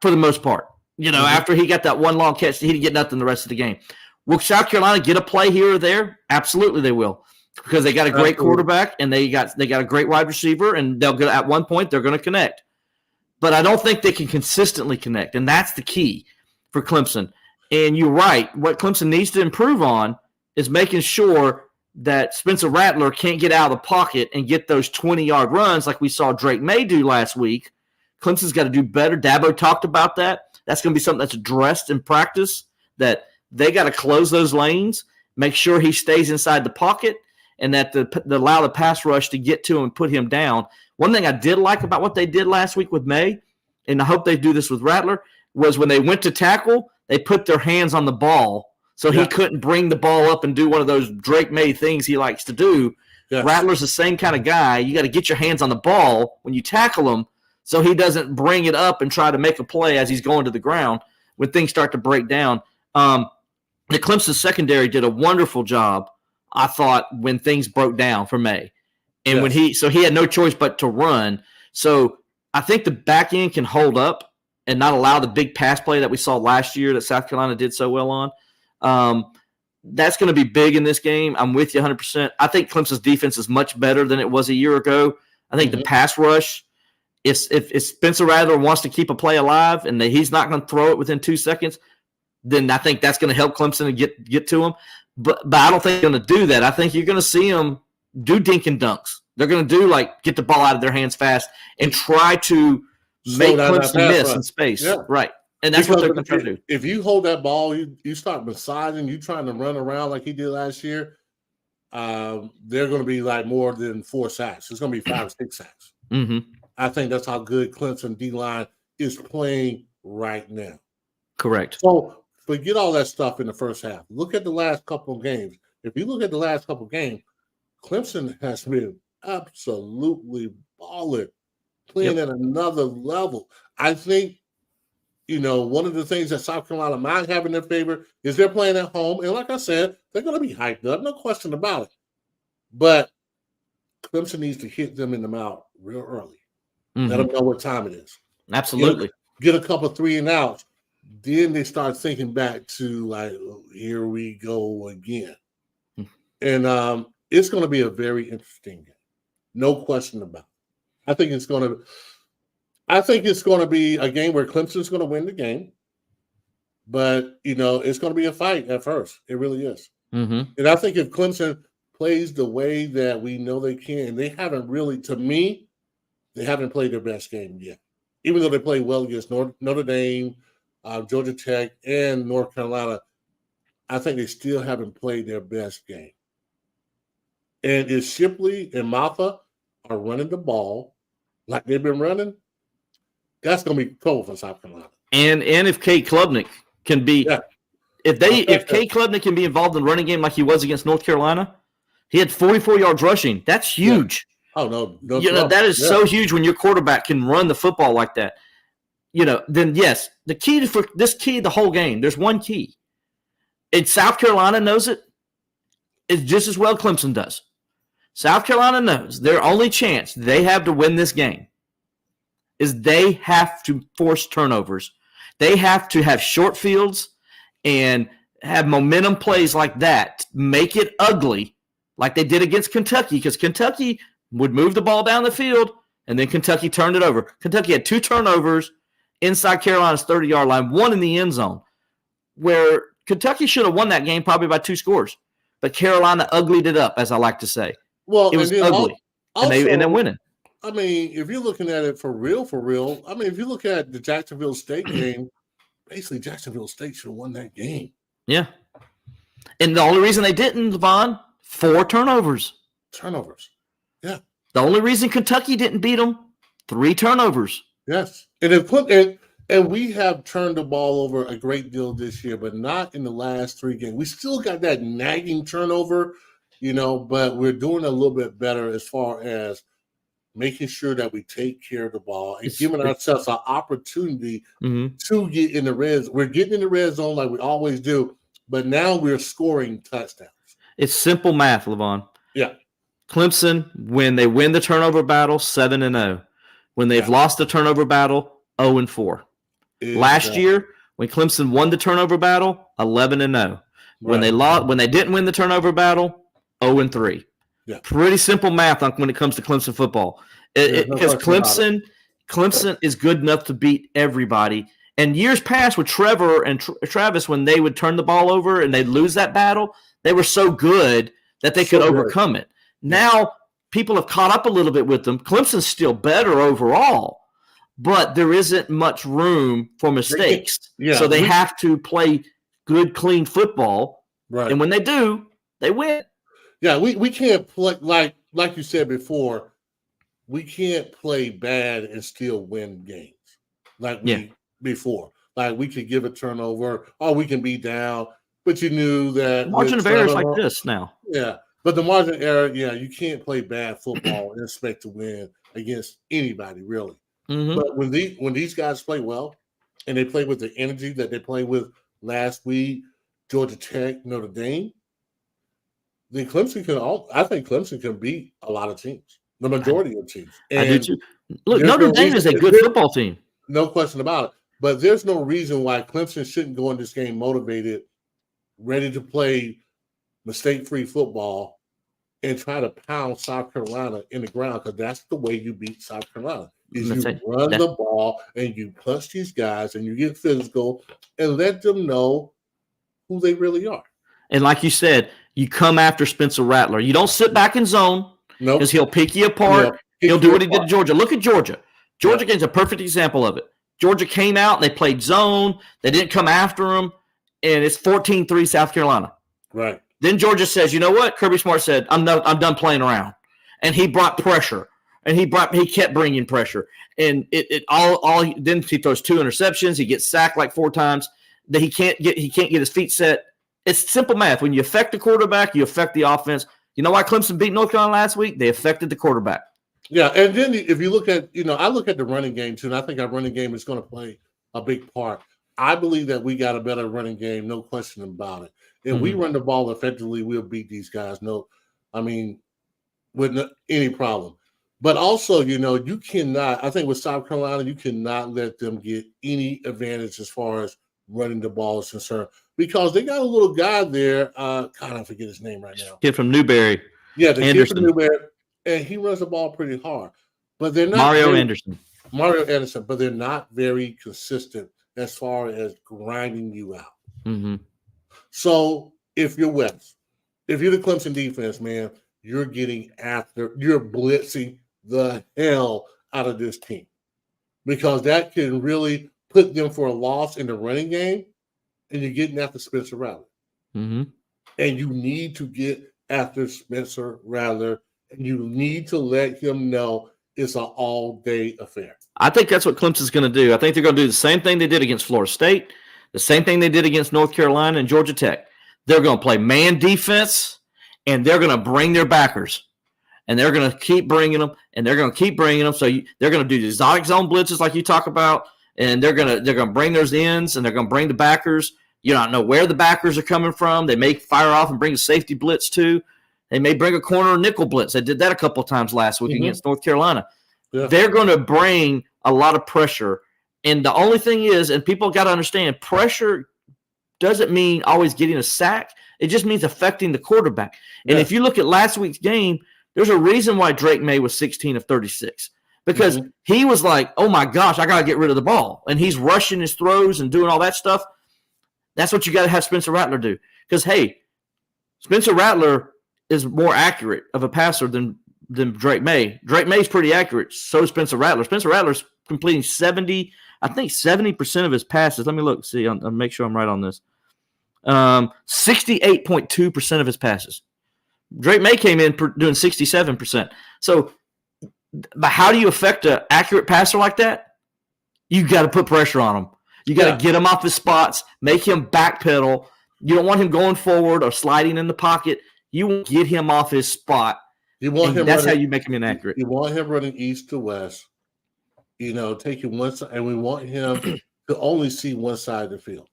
for the most part. After he got that one long catch, he didn't get nothing the rest of the game. Will South Carolina get a play here or there? Absolutely they will, because they got a great quarterback and they got a great wide receiver, and they'll go at one point they're going to connect. But I don't think they can consistently connect, and that's the key for Clemson. And you're right. What Clemson needs to improve on is making sure that Spencer Rattler can't get out of the pocket and get those 20-yard runs like we saw Drake May do last week. Clemson's got to do better. Dabo talked about that. That's going to be something that's addressed in practice, that they got to close those lanes, make sure he stays inside the pocket, and that allow the pass rush to get to him and put him down. One thing I did like about what they did last week with May, and I hope they do this with Rattler, was when they went to tackle, they put their hands on the ball so he couldn't bring the ball up and do one of those Drake May things he likes to do. Yes. Rattler's the same kind of guy. You got to get your hands on the ball when you tackle him so he doesn't bring it up and try to make a play as he's going to the ground when things start to break down. The Clemson secondary did a wonderful job, I thought, when things broke down for May. And when he had no choice but to run. So I think the back end can hold up and not allow the big pass play that we saw last year that South Carolina did so well on. That's going to be big in this game. I'm with you 100%. I think Clemson's defense is much better than it was a year ago. I think the pass rush, if Spencer Rattler wants to keep a play alive and that he's not going to throw it within 2 seconds, then I think that's going to help Clemson to get to him. But I don't think they're going to do that. I think you're going to see them do dink and dunks. They're going to do get the ball out of their hands fast and try to make Clemson miss in space. Yeah. Right. And that's what they're going to try to do. If you hold that ball, you start massaging, you trying to run around like he did last year, they're going to be more than 4 sacks. It's going to be 5 or 6 sacks. Mm-hmm. I think that's how good Clemson D-line is playing right now. Correct. So forget all that stuff in the first half. Look at the last couple of games. If you look at the last couple of games, Clemson has been absolutely balling, playing at another level. I think, one of the things that South Carolina might have in their favor is they're playing at home. And like I said, they're going to be hyped up, no question about it. But Clemson needs to hit them in the mouth real early. Mm-hmm. Let them know what time it is. Absolutely. Get a couple 3 and outs. then they start thinking back to like, oh, here we go again. And it's going to be a very interesting game. No question about it. I think it's going to be a game where Clemson's going to win the game. But, it's going to be a fight at first. It really is. Mm-hmm. And I think if Clemson plays the way that we know they can, they haven't really, to me, they haven't played their best game yet. Even though they played well against Notre Dame, Georgia Tech, and North Carolina, I think they still haven't played their best game. And if Shipley and Maffa are running the ball like they've been running, that's going to be trouble for South Carolina. And if Cade Klubnik can be if Cade Klubnik can be involved in the running game like he was against North Carolina, he had 44 yards rushing. That's huge. Yeah. Oh no, that is so huge when your quarterback can run the football like that. Then yes, the key for this the whole game. There's one key. And South Carolina knows it. It's just as well Clemson does. South Carolina knows their only chance they have to win this game is they have to force turnovers. They have to have short fields and have momentum plays like that. Make it ugly like they did against Kentucky, because Kentucky would move the ball down the field and then Kentucky turned it over. Kentucky had 2 turnovers inside Carolina's 30-yard line, 1 in the end zone, where Kentucky should have won that game probably by 2 scores. But Carolina uglied it up, as I like to say. Well, it was ugly, and they're winning. I mean, if you're looking at it for real, I mean, if you look at the Jacksonville State game, basically Jacksonville State should have won that game. Yeah. And the only reason they didn't, Levon, 4 turnovers. Yeah. The only reason Kentucky didn't beat them, 3 turnovers. Yes. And we have turned the ball over a great deal this year, but not in the last 3 games. We still got that nagging turnover, but we're doing a little bit better as far as making sure that we take care of the ball and giving ourselves an opportunity to get in the red zone. We're getting in the red zone like we always do, but now we're scoring touchdowns. It's simple math, Levon. Yeah. Clemson, when they win the turnover battle, 7-0. When they've lost the turnover battle, 0-4. Exactly. Last year, when Clemson won the turnover battle, 11-0. When they didn't win the turnover battle, 0-3. Yeah. Pretty simple math when it comes to Clemson football. Because Clemson is good enough to beat everybody. And years past with Trevor and Travis, when they would turn the ball over and they'd lose that battle, they were so good that they could overcome it. Now, people have caught up a little bit with them. Clemson's still better overall, but there isn't much room for mistakes. So they have to play good, clean football. Right. And when they do, they win. Yeah, we can't play like you said before. We can't play bad and still win games before. Like we could give a turnover, or we can be down, but you knew that margin of error is like this now. Yeah, but the margin of error, you can't play bad football and expect to win against anybody really. Mm-hmm. But when these guys play well, and they play with the energy that they played with last week, Georgia Tech, Notre Dame, then I think Clemson can beat a lot of teams, the majority of teams. And I do too. Look, Notre Dame is a good football team. No question about it. But there's no reason why Clemson shouldn't go in this game motivated, ready to play mistake-free football, and try to pound South Carolina in the ground, because that's the way you beat South Carolina. Is you run the ball and you push these guys and you get physical and let them know who they really are. And like you said, you come after Spencer Rattler. You don't sit back in zone because he'll pick you apart. He'll do what he did to Georgia. Look at Georgia. Georgia game's a perfect example of it. Georgia came out and they played zone. They didn't come after him, and it's 14-3 South Carolina. Right. Then Georgia says, you know what? Kirby Smart said, I'm done playing around. And he brought pressure. And he kept bringing pressure. And then he throws 2 interceptions. He gets sacked like 4 times. That he can't get his feet set. It's simple math. When you affect the quarterback, you affect the offense. You know why Clemson beat North Carolina last week? They affected the quarterback. Yeah, and then if you look at, I look at the running game too, and I think our running game is going to play a big part. I believe that we got a better running game, no question about it. If we run the ball effectively, we'll beat these guys. With any problem. But also, you cannot, I think with South Carolina, you cannot let them get any advantage as far as running the ball is concerned. Because they got a little guy there. God, I forget his name right now. Kid from Newberry. Yeah, the Anderson. kid from Newberry. And he runs the ball pretty hard. But they're not Mario Anderson, but they're not very consistent as far as grinding you out. Mm-hmm. So if you're West, if you're the Clemson defense, man, you're blitzing the hell out of this team. Because that can really put them for a loss in the running game, and you're getting after Spencer Rattler. Mm-hmm. And you need to get after Spencer Rattler, and you need to let him know it's an all-day affair. I think that's what Clemson's going to do. I think they're going to do the same thing they did against Florida State, the same thing they did against North Carolina and Georgia Tech. They're going to play man defense, and they're going to bring their backers. And they're going to keep bringing them, and they're going to keep bringing them. So they're going to do the exotic zone blitzes like you talk about, and they're going to bring those ends, and they're going to bring the backers. You don't know where the backers are coming from. They may fire off and bring a safety blitz too. They may bring a corner or nickel blitz. They did that a couple of times last week against North Carolina. Yeah. They're going to bring a lot of pressure. And the only thing is, and people got to understand, pressure doesn't mean always getting a sack. It just means affecting the quarterback. And if you look at last week's game, there's a reason why Drake May was 16 of 36. Because he was like, oh, my gosh, I got to get rid of the ball. And he's rushing his throws and doing all that stuff. That's what you got to have Spencer Rattler do. Because, hey, Spencer Rattler is more accurate of a passer than Drake May. Drake May's pretty accurate. So is Spencer Rattler. Spencer Rattler's completing 70% of his passes. Let me look, see, I'll make sure I'm right on this. 68.2% of his passes. Drake May came in doing 67%. So, but how do you affect an accurate passer like that? You got to put pressure on him. You got to get him off his spots, make him backpedal. You don't want him going forward or sliding in the pocket. You want to get him off his spot. That's how you make him inaccurate. You want him running east to west, taking one side, and we want him to only see one side of the field.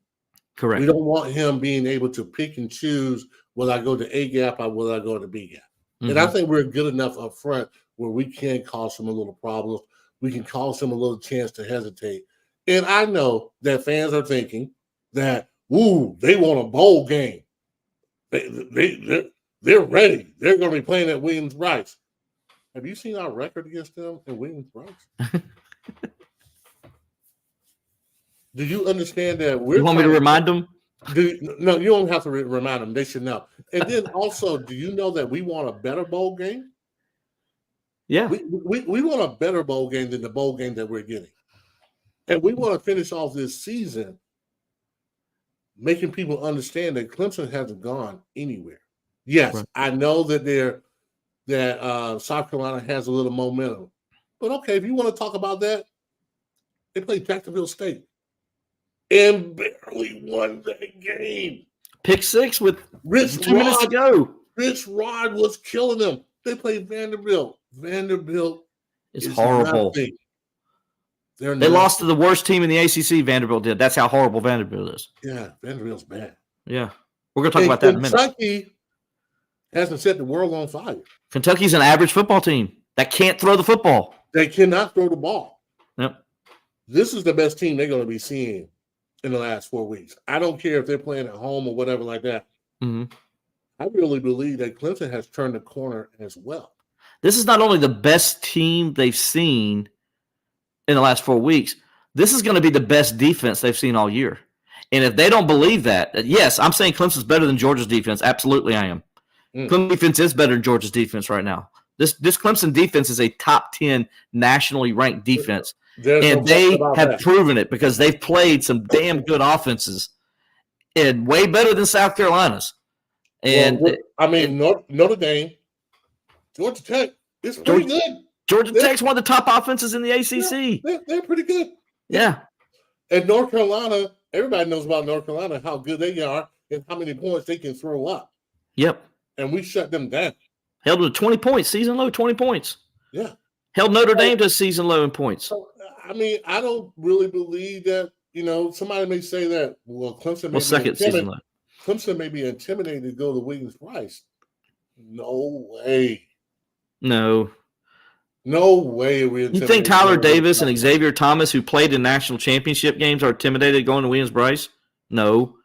Correct. We don't want him being able to pick and choose whether I go to A gap or whether I go to B gap. Mm-hmm. And I think we're good enough up front where we can cause him a little problems. We can cause him a little chance to hesitate. And I know that fans are thinking that, they want a bowl game. They're ready. They're going to be playing at Williams-Brice. Have you seen our record against them in Williams-Brice? Do you understand that? You want me to remind them? No, you don't have to remind them. They should know. And then also, do you know that we want a better bowl game? Yeah. We want a better bowl game than the bowl game that we're getting. And we want to finish off this season making people understand that Clemson hasn't gone anywhere. Yes, right. I know that South Carolina has a little momentum. But okay, if you want to talk about that, they played Jacksonville State and barely won that game. Pick six with 2 minutes to go. Rich Rod was killing them. They played Vanderbilt. Vanderbilt is horrible. Nothing. They lost to the worst team in the ACC. Vanderbilt did. That's how horrible Vanderbilt is. Yeah, Vanderbilt's bad. Yeah, we're going to talk about that in a minute. Kentucky hasn't set the world on fire. Kentucky's an average football team that can't throw the football. They cannot throw the ball. Yep. This is the best team they're going to be seeing in the last 4 weeks. I don't care if they're playing at home or whatever like that. Mm-hmm. I really believe that Clemson has turned the corner as well. This is not only the best team they've seen in the last 4 weeks, this is going to be the best defense they've seen all year. And if they don't believe that, yes, I'm saying Clemson's better than Georgia's defense. Absolutely, I am. Clemson defense is better than Georgia's defense right now. This Clemson defense is a top 10 nationally ranked defense. And they have proven it because they've played some damn good offenses and way better than South Carolina's. And Notre Dame, Georgia Tech, it's pretty good. Georgia Tech's one of the top offenses in the ACC. Yeah, they're pretty good. Yeah. And North Carolina, everybody knows about North Carolina, how good they are and how many points they can throw up. Yep. And we shut them down. Held them to 20 points, season low, 20 points. Yeah. Held Notre Dame to season low in points. So, I don't really believe that, somebody may say that, Clemson may be intimidated to go to Williams-Brice. No way. No. No way we're intimidated. You think Tyler Davis and Xavier Thomas, who played in national championship games, are intimidated going to Williams-Brice? No.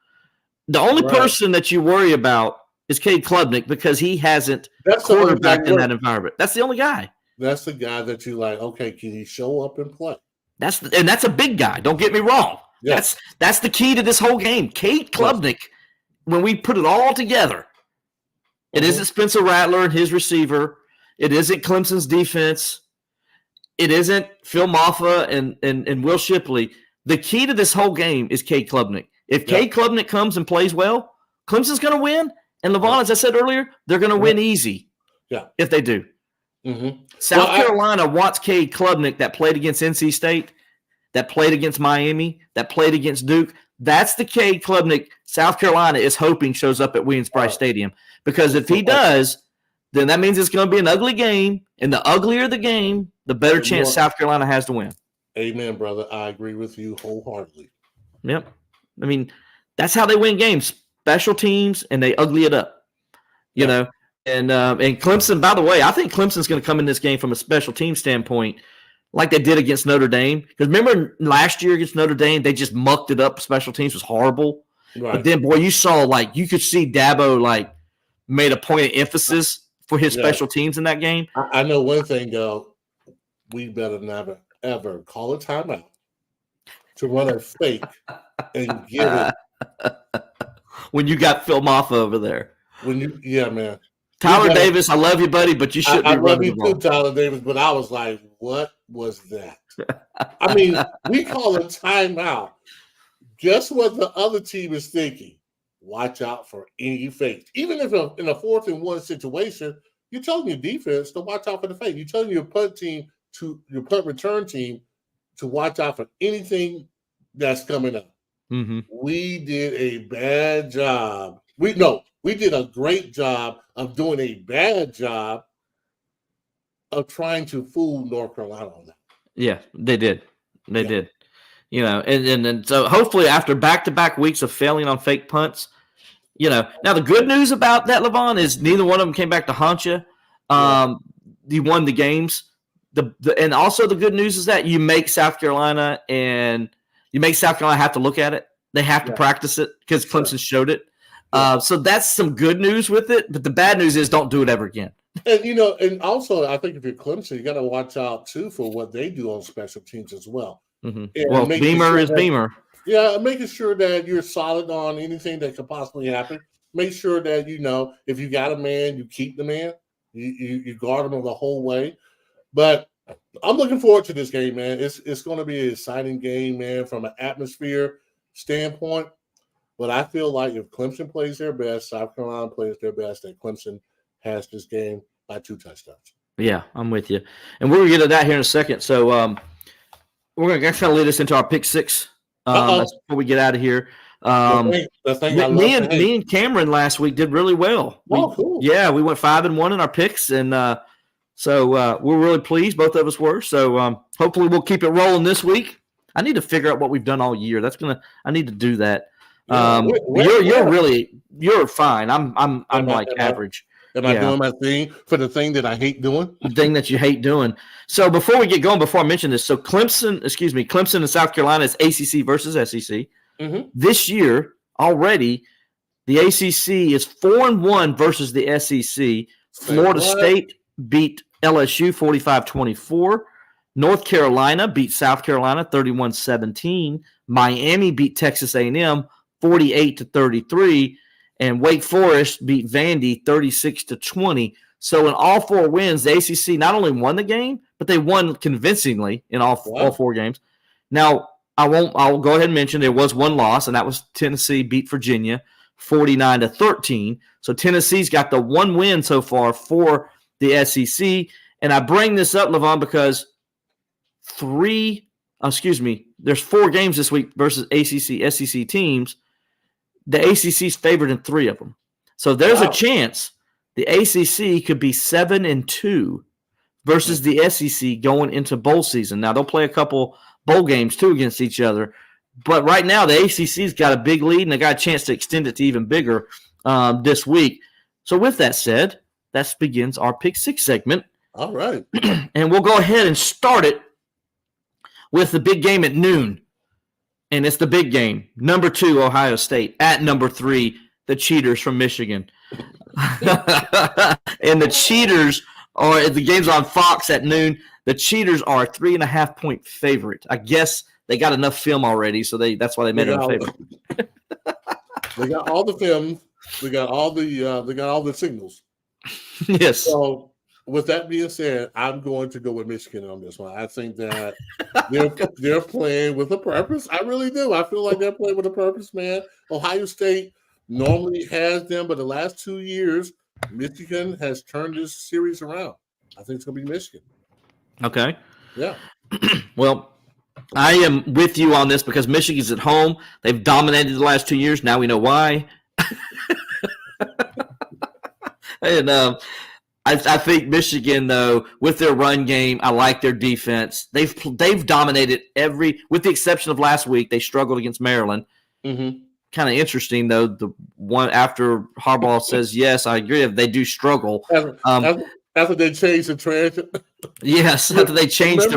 The only Right. person that you worry about is Cade Klubnik because he hasn't quarterbacked in that environment. That's the only guy. That's the guy that you like, okay, can he show up and play? That's a big guy. Don't get me wrong. Yeah. That's the key to this whole game. Cade Klubnik, when we put it all together, it isn't Spencer Rattler and his receiver. It isn't Clemson's defense. It isn't Phil Maffa and Will Shipley. The key to this whole game is Cade Klubnik. If Cade Klubnik comes and plays well, Clemson's going to win. And Levon, as I said earlier, they're going to win easy. Yeah, if they do. Mm-hmm. South Carolina wants Cade Klubnik that played against NC State, that played against Miami, that played against Duke. That's the Cade Klubnik South Carolina is hoping shows up at Williams-Brice Stadium. Because if he does, then that means it's going to be an ugly game. And the uglier the game, the better chance South Carolina has to win. Amen, brother. I agree with you wholeheartedly. Yep. I mean, that's how they win games. Special teams, and they ugly it up. You know? And Clemson, by the way, I think Clemson's going to come in this game from a special team standpoint like they did against Notre Dame. Because remember last year against Notre Dame, they just mucked it up. Special teams was horrible. Right. But then, boy, you saw, you could see Dabo, made a point of emphasis for his special teams in that game. I know one thing, though. We better never, ever call a timeout to run a fake and get it. When you got Phil Maffa over there. Man. Tyler Davis, I love you, buddy, but you shouldn't be running the ball. I love you too, Tyler Davis, but I was like, what was that? I mean, we call a timeout. Guess what the other team is thinking? Watch out for any fake. Even if in a 4th and 1 situation, you're telling your defense to watch out for the fake. You're telling your punt return team to watch out for anything that's coming up. Mm-hmm. We did a bad job. We did a great job of doing a bad job of trying to fool North Carolina on that. Yeah, they did. They did. And so hopefully after back-to-back weeks of failing on fake punts, now the good news about that, Levon, is neither one of them came back to haunt you. You won the games. And also the good news is that you make South Carolina have to look at it. They have to practice it because Clemson showed it. So that's some good news with it. But the bad news is don't do it ever again. And, and also I think if you're Clemson, you got to watch out, too, for what they do on special teams as well. Mm-hmm. Well, Beamer is Beamer. Yeah, making sure that you're solid on anything that could possibly happen. Make sure that, if you got a man, you keep the man. You guard him the whole way. But I'm looking forward to this game, man. It's going to be an exciting game, man, from an atmosphere standpoint. But I feel like if Clemson plays their best, South Carolina plays their best, that Clemson has this game by 2 touchdowns. Yeah, I'm with you. And we're going to get to that here in a second. So we're going to kind of lead us into our pick 6 before we get out of here. Me and Cameron last week did really well. Cool. Yeah, we went 5-1 in our picks, and so we're really pleased. Both of us were. So hopefully we'll keep it rolling this week. I need to figure out what we've done all year. I need to do that. You're fine. I'm like average. Am I doing my thing for the thing that I hate doing? The thing that you hate doing. So before we get going, before I mention this, so Clemson and South Carolina is ACC versus SEC. Mm-hmm. This year already, the ACC is 4-1 versus the SEC. Florida State beat LSU 45-24. North Carolina beat South Carolina 31-17. Miami beat Texas A&M 48-33. And Wake Forest beat Vandy 36-20. So in all 4 wins, the ACC not only won the game, but they won convincingly in all 4 games. Now, I'll go ahead and mention there was one loss, and that was Tennessee beat Virginia 49-13. So Tennessee's got the 1 win so far for the SEC. And I bring this up, Levon, because there's 4 games this week versus ACC, SEC teams. The ACC's favored in 3 of them. So there's a chance the ACC could be 7-2 versus the SEC going into bowl season. Now, they'll play a couple bowl games, too, against each other. But right now, the ACC's got a big lead, and they got a chance to extend it to even bigger this week. So with that said, that begins our Pick 6 segment. All right. And we'll go ahead and start it with the big game at noon. and it's the big game. Number 2, Ohio State at number 3, the Cheaters from Michigan. And the Cheaters are, the game's on Fox at noon. The Cheaters are a 3.5-point favorite. I guess they got enough film already, so that's why they made it a favorite. They got all the film. They got all the signals. Yes. So with that being said, I'm going to go with Michigan on this one. I think that they're playing with a purpose. I really do. I feel like they're playing with a purpose, man. Ohio State normally has them, but the last 2 years, Michigan has turned this series around. I think it's going to be Michigan. Okay. Yeah. Well, I am with you on this because Michigan's at home. They've dominated the last 2 years. Now we know why. And I think Michigan, though, with their run game, I like their defense. They've dominated with the exception of last week. They struggled against Maryland. Mm-hmm. Kind of interesting, though. The one after Harbaugh says yes, I agree. They do struggle. After they changed the transition. Yes, after they changed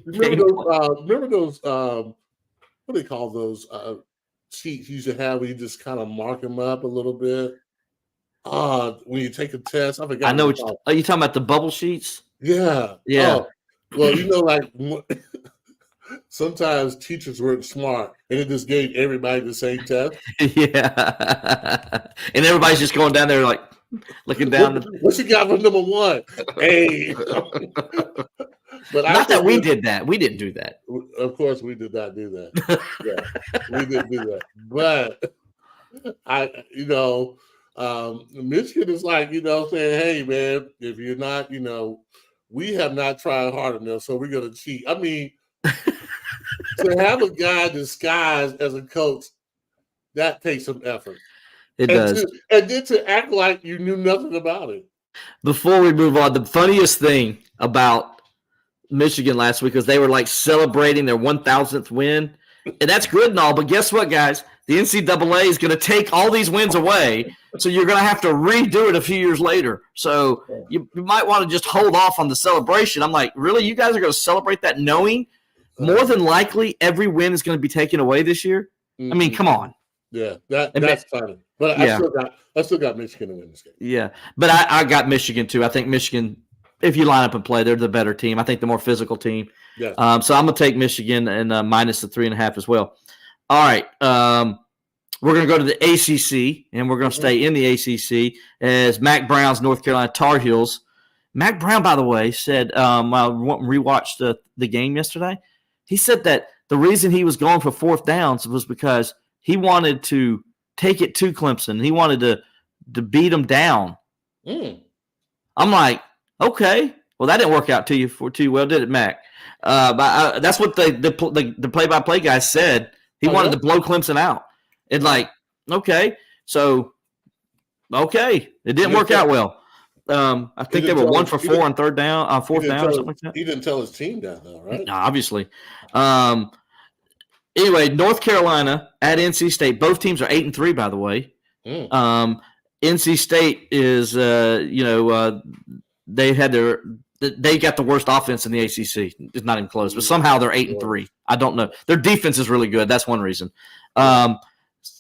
remember those what do they call those sheets you used to have where you just kind of mark them up a little bit? When you take a test, I forgot. I know. Are you talking about the bubble sheets? Yeah. Yeah. Oh, well, like sometimes teachers weren't smart and it just gave everybody the same test. Yeah. And everybody's just going down there like looking down. What you got for number 1? Hey. But not that we did that. We didn't do that. Of course, we did not do that. Yeah, we didn't do that. But Michigan is like, saying, hey, man, if you're not, we have not tried hard enough, so we're going to cheat. I mean, to have a guy disguised as a coach, that takes some effort. It does. And then to act like you knew nothing about it. Before we move on, the funniest thing about Michigan last week was they were like celebrating their 1,000th win. And that's good and all, but guess what, guys? The NCAA is going to take all these wins away, so you're going to have to redo it a few years later. So you might want to just hold off on the celebration. I'm like, really? You guys are going to celebrate that knowing more than likely every win is going to be taken away this year? Mm-hmm. I mean, come on. Yeah, that's funny. But I still got Michigan to win this game. Yeah, but I got Michigan too. I think Michigan, if you line up and play, they're the better team. I think the more physical team. Yeah. So I'm going to take Michigan and minus the 3.5 as well. All right. We're going to go to the ACC, and we're going to stay in the ACC as Mac Brown's North Carolina Tar Heels. Mac Brown, by the way, said while rewatched the game yesterday, he said that the reason he was going for fourth downs was because he wanted to take it to Clemson. He wanted to beat them down. I'm like, okay. Well, that didn't work out too well, did it, Mac? But that's what the play-by-play guy said. He wanted to blow Clemson out. And okay. So, okay. It didn't work out well. I think they were 1 for 4 on fourth down or something like that. He didn't tell his team that, though, right? No, obviously. Anyway, North Carolina at NC State. Both teams are 8-3, by the way. NC State is, they got the worst offense in the ACC. It's not even close, but somehow they're 8-3. I don't know. Their defense is really good. That's one reason.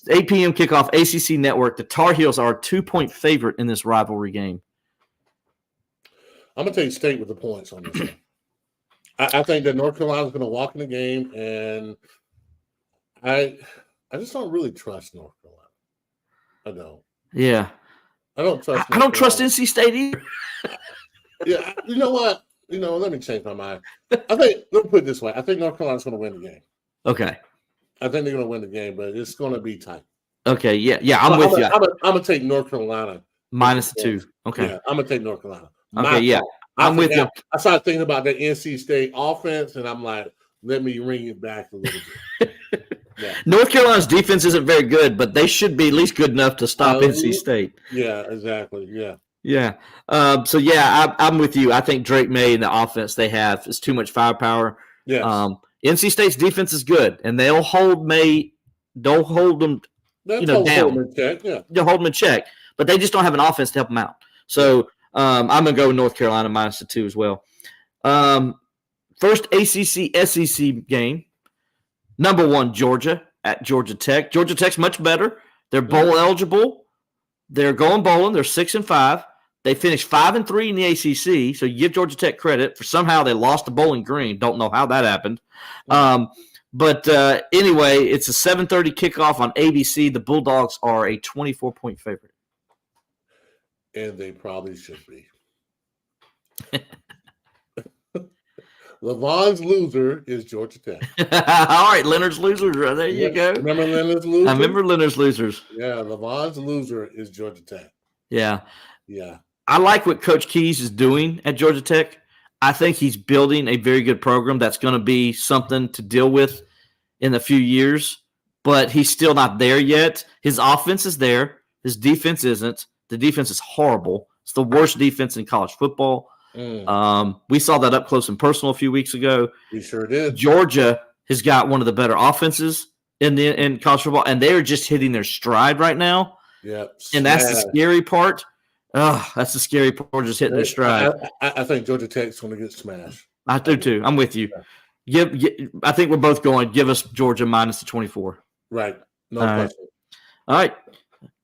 8 p.m. kickoff, ACC Network. The Tar Heels are a 2-point favorite in this rivalry game. I'm going to take State with the points on this one. I think that North Carolina is going to walk in the game, and I just don't really trust North Carolina. I don't. Yeah. I don't trust. I don't trust NC State either. Yeah. You know what? Let me change my mind. Let me put it this way. I think North Carolina's going to win the game. Okay. I think they're going to win the game, but it's going to be tight. Okay. Yeah. I'm with you. I'm going to take North Carolina. Minus 2. Okay. Yeah, I'm going to take North Carolina. Okay. Yeah. I'm with you. I started thinking about the NC State offense, and I'm like, let me ring it back a little bit. Yeah. North Carolina's defense isn't very good, but they should be at least good enough to stop NC State. Yeah, exactly. Yeah. Yeah. I'm with you. I think Drake May and the offense they have is too much firepower. Yeah. NC State's defense is good, and they'll hold May. Don't hold them, down. They'll hold them in check, but they just don't have an offense to help them out. So I'm gonna go North Carolina minus the 2 as well. First ACC SEC game. Number 1, Georgia at Georgia Tech. Georgia Tech's much better. They're bowl eligible. They're going bowling. They're 6-5. They finished 5-3 in the ACC. So you give Georgia Tech credit for somehow they lost to Bowling Green. Don't know how that happened. But anyway, it's a 7:30 kickoff on ABC. The Bulldogs are a 24-point favorite. And they probably should be. Levon's loser is Georgia Tech. All right, Leonard's losers. There you go. Remember Leonard's losers? I remember Leonard's losers. Yeah, Levon's loser is Georgia Tech. Yeah. Yeah. I like what Coach Keys is doing at Georgia Tech. I think he's building a very good program that's going to be something to deal with in a few years, but he's still not there yet. His offense is there. His defense isn't. The defense is horrible. It's the worst defense in college football. We saw that up close and personal a few weeks ago. We sure did. Georgia has got one of the better offenses in college football, and they are just hitting their stride right now. Yeah, and that's the scary part. Oh, that's the scary part, just hitting their stride. I think Georgia Tech's going to get smashed. I do too. I'm with you. I think we're both going. Give us Georgia minus the 24. Right. No question. All right.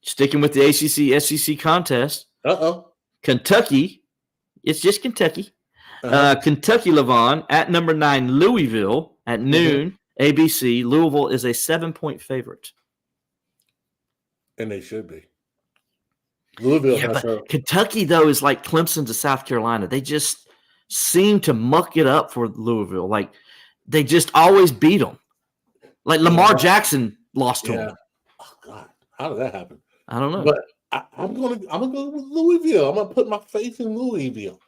Sticking with the ACC SEC contest. Kentucky. It's just Kentucky. Kentucky Levon at number 9 Louisville at noon. ABC. Louisville is a 7-point favorite. And they should be. Louisville. Kentucky, though, is like Clemson to South Carolina. They just seem to muck it up for Louisville. Like, they just always beat them. Like Lamar Jackson lost to them. Oh, God. How did that happen? I don't know. But I'm gonna go with Louisville. I'm gonna put my faith in Louisville.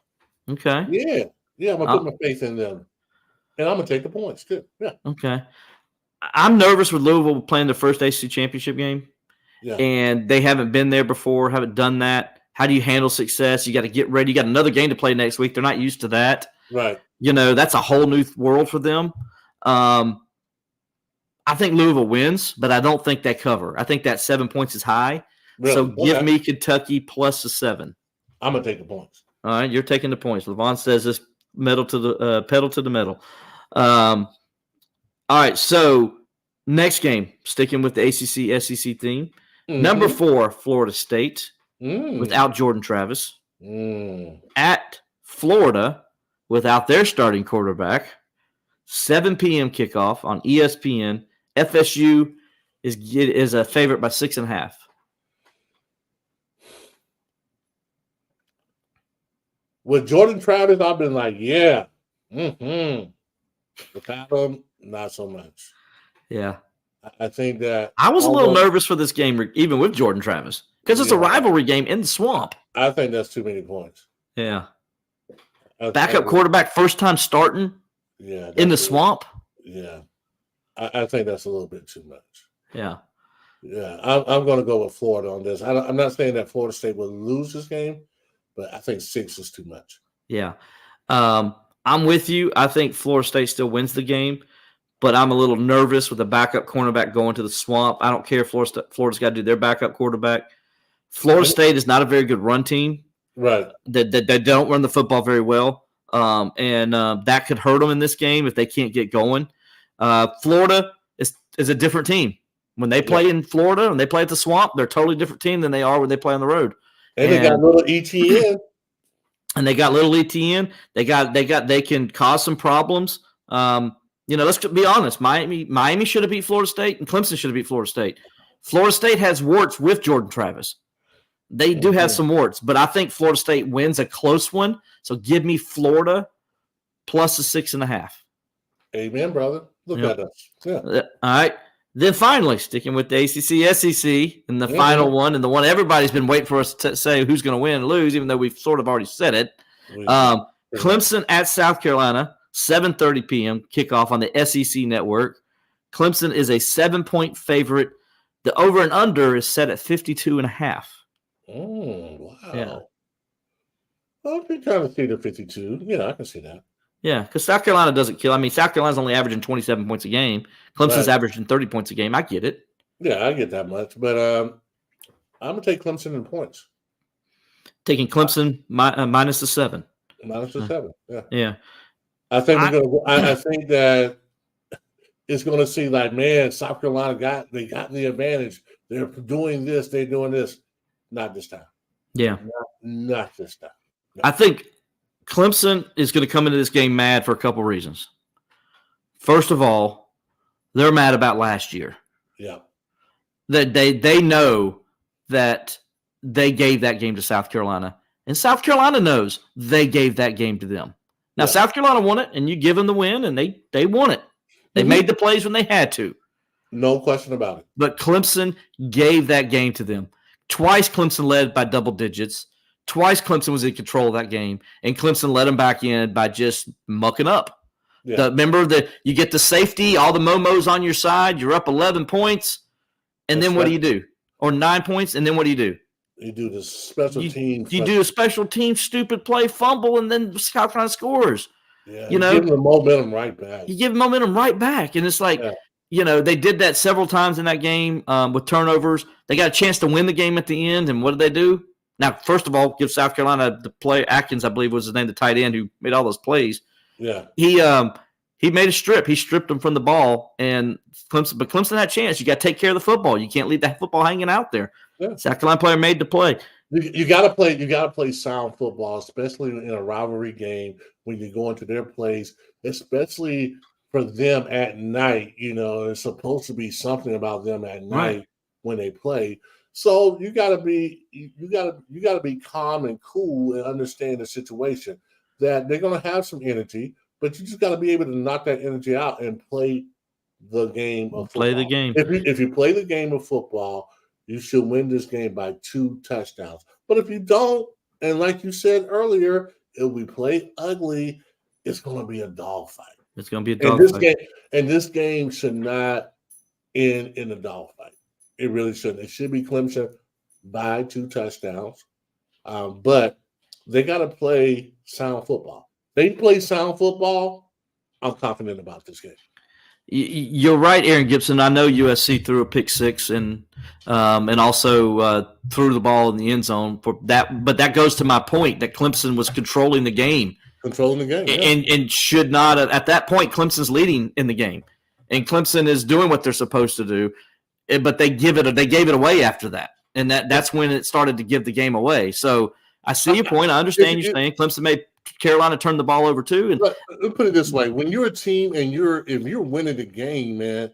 Okay. Yeah. I'm gonna put my faith in them, and I'm gonna take the points too. Yeah. Okay. I'm nervous with Louisville playing their first ACC championship game. Yeah. And they haven't been there before, haven't done that. How do you handle success? You got to get ready. You got another game to play next week. They're not used to that. Right. That's a whole new world for them. I think Louisville wins, but I don't think they cover. I think that 7 points is high. Really? So give me Kentucky plus the 7. I'm going to take the points. All right, you're taking the points. Levon says this pedal to the metal. All right, so next game, sticking with the ACC SEC theme. Number 4, Florida State, without Jordan Travis. At Florida, without their starting quarterback. 7 p.m. kickoff on ESPN. FSU is a favorite by 6.5. With Jordan Travis, I've been like, yeah. Without him, not so much. Yeah. I think that I was a little nervous for this game, even with Jordan Travis, because it's a rivalry game in the swamp. I think that's too many points. Yeah. Backup quarterback, first time starting in the swamp. Yeah. I think that's a little bit too much. Yeah. Yeah. I'm going to go with Florida on this. I'm not saying that Florida State will lose this game, but I think 6 is too much. Yeah. I'm with you. I think Florida State still wins the game. But I'm a little nervous with a backup cornerback going to the swamp. I don't care if Florida's got to do their backup quarterback. Florida State is not a very good run team. Right. They don't run the football very well. And that could hurt them in this game if they can't get going. Florida is a different team. When they play in Florida and they play at the swamp, they're a totally different team than they are when they play on the road. And they got little ETN. And they got little ETN. They can cause some problems. Let's be honest. Miami should have beat Florida State, and Clemson should have beat Florida State. Florida State has warts with Jordan Travis. They do have some warts, but I think Florida State wins a close one. So give me Florida plus the 6.5. Amen, brother. Look at us. Yeah. All right. Then finally, sticking with the ACC, SEC, and the final one, and the one everybody's been waiting for us to say who's going to win and lose, even though we've sort of already said it. Clemson at South Carolina. 7:30 p.m. kickoff on the SEC network. Clemson is a 7-point favorite. The over and under is set at 52.5. Wow. Yeah. I can kind of see the 52. Yeah, I can see that. Yeah, because South Carolina doesn't kill. I mean, South Carolina's only averaging 27 points a game. Clemson's averaging 30 points a game. I get it. Yeah, I get that much. But I'm going to take Clemson in points. Taking Clemson minus the 7. Minus the 7, yeah. Yeah. I think I think that is going to see like, man, South Carolina got the advantage. They're doing this, they're doing this. Not this time. Yeah. Not this time. No. I think Clemson is going to come into this game mad for a couple reasons. First of all, they're mad about last year. Yeah. That they know that they gave that game to South Carolina, and South Carolina knows they gave that game to them. Now, South Carolina won it, and you give them the win, and they won it. They made the plays when they had to. No question about it. But Clemson gave that game to them. Twice Clemson led by double digits. Twice Clemson was in control of that game, and Clemson let them back in by just mucking up. Yeah. Remember that you get the safety, all the momos on your side, you're up 11 points, and then what do you do? Or 9 points, and then what do? You do the special team. You do a special team stupid play, fumble, and then South Carolina scores. Yeah, you know, give them the momentum right back. You give momentum right back, and it's like, they did that several times in that game with turnovers. They got a chance to win the game at the end, and what did they do? Now, first of all, give South Carolina the play. Atkins, I believe, was his name, the tight end who made all those plays. Yeah, he made a strip. He stripped them from the ball, and Clemson had a chance. You got to take care of the football. You can't leave that football hanging out there. Yeah. South Carolina player made the play. You got to play. You got to play sound football, especially in a rivalry game when you go into their plays, especially for them at night. It's supposed to be something about them at night when they play. So you got to be calm and cool and understand the situation that they're going to have some energy, but you just got to be able to knock that energy out and play the game of football. Play the game. If you play the game of football, you should win this game by 2 touchdowns. But if you don't, and like you said earlier, if we play ugly, it's going to be a dogfight. It's going to be a dogfight. And this game should not end in a dogfight. It really shouldn't. It should be Clemson by 2 touchdowns. But they got to play sound football. They play sound football, I'm confident about this game. You're right, Aaron Gibson. I know USC threw a pick 6 and also threw the ball in the end zone for that. But that goes to my point that Clemson was controlling the game. And should not at that point. Clemson's leading in the game, and Clemson is doing what they're supposed to do. But they gave it away after that, and that's when it started to give the game away. So I see your point. I understand you're saying Clemson made Carolina turn the ball over too. And let me put it this way: when you're a team and if you're winning the game, man,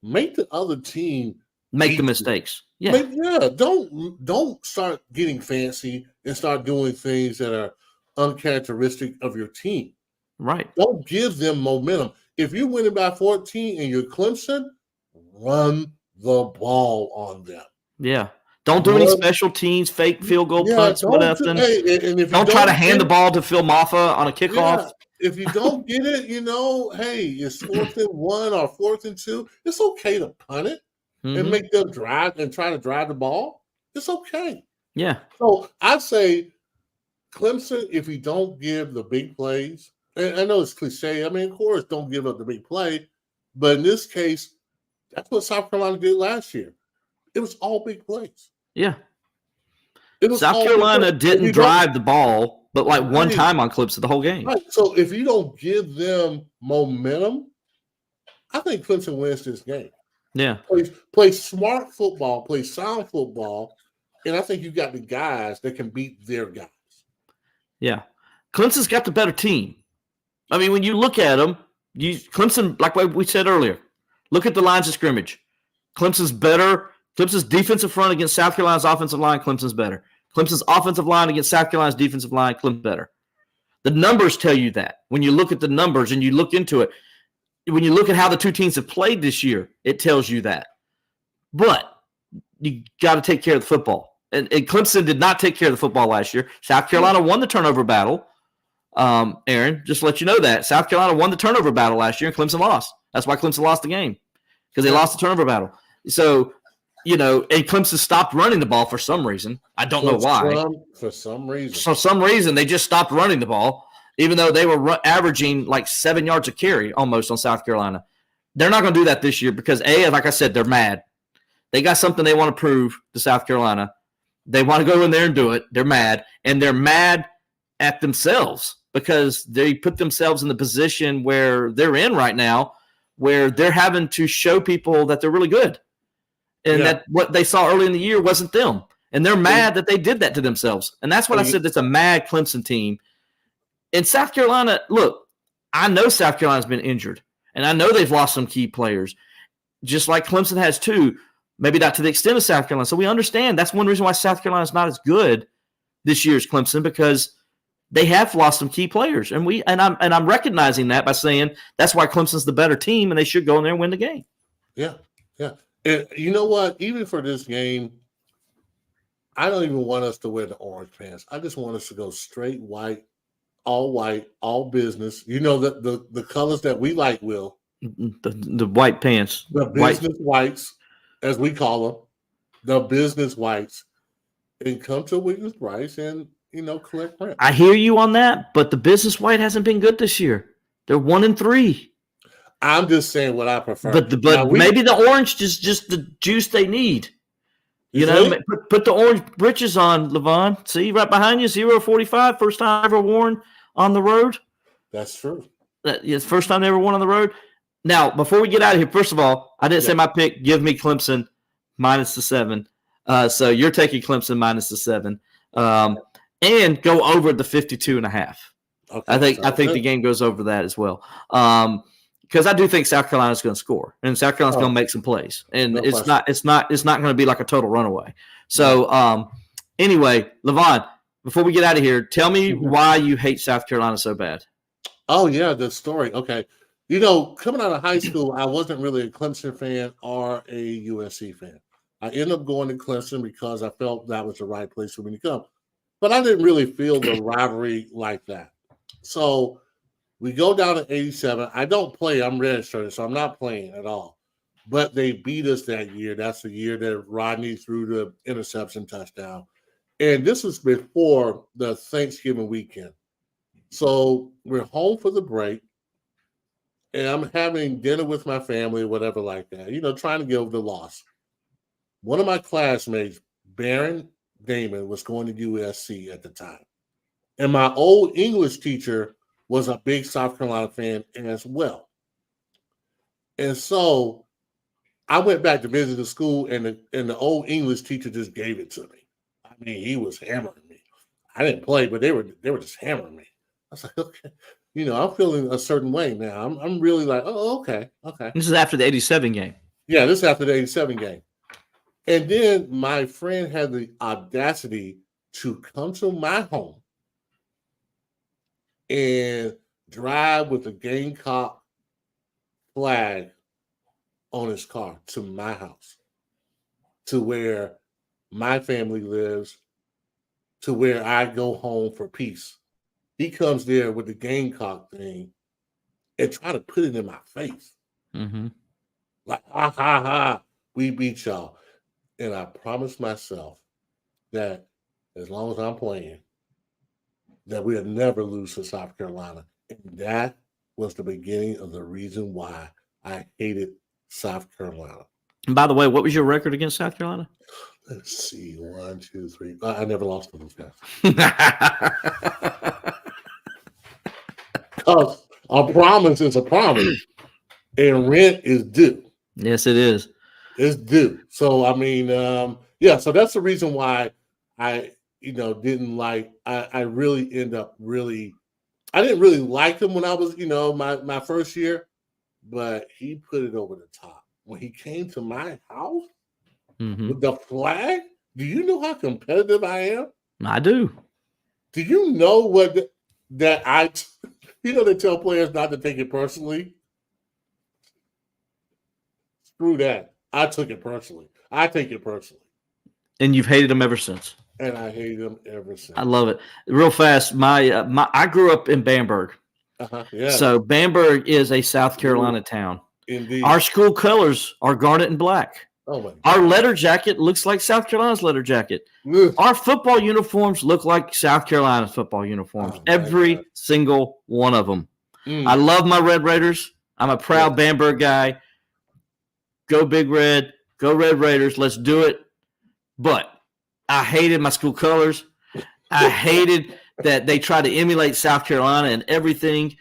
make the other team make the mistakes. Yeah, don't start getting fancy and start doing things that are uncharacteristic of your team. Right. Don't give them momentum. If you're winning by 14 and you're Clemson, run the ball on them. Yeah. Don't do any special teams, fake field goal punts, whatever. Don't try to hand the ball to Phil Maffa on a kickoff. Yeah. If you don't get it, hey, it's 4th and 1 or 4th and 2. It's okay to punt it and make them drive and try to drive the ball. It's okay. Yeah. So I say Clemson, if you don't give the big plays, and I know it's cliche. I mean, of course, don't give up the big play. But in this case, that's what South Carolina did last year. It was all big plays. Yeah. South Carolina didn't drive the ball, but like one time on Clemson the whole game. Right. So if you don't give them momentum, I think Clemson wins this game. Yeah. Play smart football, play sound football, and I think you got the guys that can beat their guys. Yeah. Clemson's got the better team. I mean, when you look at them, Clemson, like we said earlier, look at the lines of scrimmage. Clemson's better. Clemson's defensive front against South Carolina's offensive line, Clemson's better. Clemson's offensive line against South Carolina's defensive line, Clemson's better. The numbers tell you that. When you look at the numbers and you look into it, when you look at how the two teams have played this year, it tells you that. But you got to take care of the football. And Clemson did not take care of the football last year. South Carolina won the turnover battle. Aaron, just to let you know that. South Carolina won the turnover battle last year, and Clemson lost. That's why Clemson lost the game, because they lost the turnover battle. So, and Clemson stopped running the ball for some reason. I don't know why. For some reason. For some reason, they just stopped running the ball, even though they were averaging like 7 yards a carry almost on South Carolina. They're not going to do that this year because, like I said, they're mad. They got something they want to prove to South Carolina. They want to go in there and do it. They're mad. And they're mad at themselves because they put themselves in the position where they're in right now, where they're having to show people that they're really good. And that what they saw early in the year wasn't them. And they're mad that they did that to themselves. And that's what I said. It's a mad Clemson team. In South Carolina, look, I know South Carolina's been injured. And I know they've lost some key players, just like Clemson has too. Maybe not to the extent of South Carolina. So we understand that's one reason why South Carolina's not as good this year as Clemson, because they have lost some key players. And I'm recognizing that by saying that's why Clemson's the better team and they should go in there and win the game. Yeah. Yeah. And you know what? Even for this game, I don't even want us to wear the orange pants. I just want us to go straight white, all business. You know, the colors that we like, Will. The white pants. The business whites, as we call them. The business whites. And come to Williams-Brice and, collect rent. I hear you on that, but the business white hasn't been good this year. They're 1-3. I'm just saying what I prefer. But maybe the orange is just the juice they need. Put the orange breeches on, Levon. See, right behind you, 045, first time ever worn on the road. That's true. It's first time they ever worn on the road. Now, before we get out of here, first of all, I didn't say my pick. Give me Clemson -7. So you're taking Clemson -7. And go over the 52.5. Okay, I think the game goes over that as well. Because I do think South Carolina's going to score, and South Carolina's going to make some plays, and it's not going to be like a total runaway. So anyway, Levon, before we get out of here, tell me why you hate South Carolina so bad. Oh yeah, the story. Okay, coming out of high school, I wasn't really a Clemson fan or a USC fan. I ended up going to Clemson because I felt that was the right place for me to come, but I didn't really feel the rivalry like that. So we go down to 87. I don't play. I'm registered, so I'm not playing at all. But they beat us that year. That's the year that Rodney threw the interception touchdown. And this was before the Thanksgiving weekend. So we're home for the break. And I'm having dinner with my family, whatever like that, trying to get over the loss. One of my classmates, Baron Damon, was going to USC at the time. And my old English teacher was a big South Carolina fan as well. And so I went back to visit the school, and the old English teacher just gave it to me. I mean, he was hammering me. I didn't play, but they were just hammering me. I was like, okay, I'm feeling a certain way now. I'm really like, oh, okay. This is after the 87 game. Yeah, this is after the 87 game. And then my friend had the audacity to come to my home and drive with a Gamecock flag on his car to my house, to where my family lives, to where I go home for peace. He comes there with the Gamecock thing and try to put it in my face. Mm-hmm. Like, ha, ha, ha, we beat y'all. And I promised myself that as long as I'm playing, that we'll never lose to South Carolina. And that was the beginning of the reason why I hated South Carolina. And by the way, what was your record against South Carolina? Let's see. 1, 2, 3. I never lost to those guys. Because a promise is a promise. And rent is due. Yes, it is. It's due. So, I mean, so that's the reason why I didn't like, I really end up I didn't really like him when I was, my first year, but he put it over the top. When he came to my house with the flag, do you know how competitive I am? I do. Do you know they tell players not to take it personally? Screw that. I took it personally. I take it personally. And you've hated him ever since. And I hate him ever since. I love it. Real fast, I grew up in Bamberg. Yeah. So Bamberg is a South Carolina town. Indeed. Our school colors are garnet and black. Oh my God. Our letter jacket looks like South Carolina's letter jacket. Ugh. Our football uniforms look like South Carolina's football uniforms. Every single one of them. I love my Red Raiders. I'm a proud Bamberg guy. Go Big Red. Go Red Raiders. Let's do it. But I hated my school colors. I hated that they tried to emulate South Carolina and everything.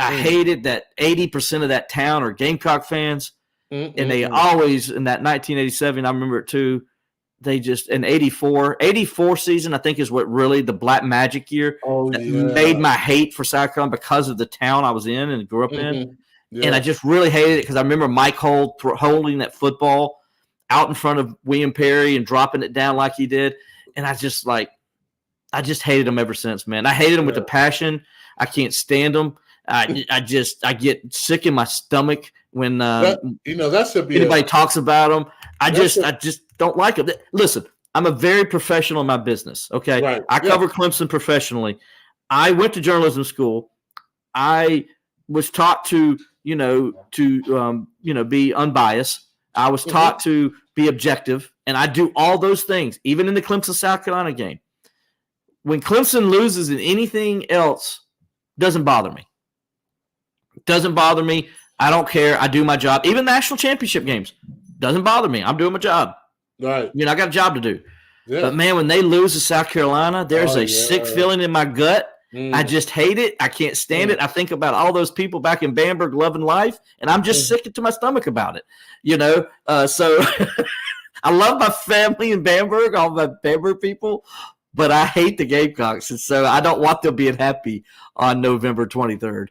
I hated that 80% of that town are Gamecock fans. And they always, in that 1987, I remember it too, they just, in 84 season, I think is what really the Black Magic year made my hate for South Carolina because of the town I was in and grew up in. Yeah. And I just really hated it because I remember Mike holding that football out in front of William Perry and dropping it down like he did. And I just hated him ever since, man. I hated him with a passion. I can't stand him. I get sick in my stomach when that should be anybody talks about him. I just don't like him. Listen, I'm a very professional in my business. Okay, right. I cover Clemson professionally. I went to journalism school. I was taught to be unbiased. I was taught to be objective, and I do all those things, even in the Clemson-South Carolina game. When Clemson loses in anything else, doesn't bother me. Doesn't bother me. I don't care. I do my job. Even national championship games doesn't bother me. I'm doing my job. Right. I got a job to do. Yeah. But, man, when they lose to South Carolina, there's a sick feeling in my gut. I just hate it. I can't stand it. I think about all those people back in Bamberg loving life, and I'm just sick to my stomach about it. So I love my family in Bamberg, all my Bamberg people, but I hate the Gamecocks, and so I don't want them being happy on November 23rd.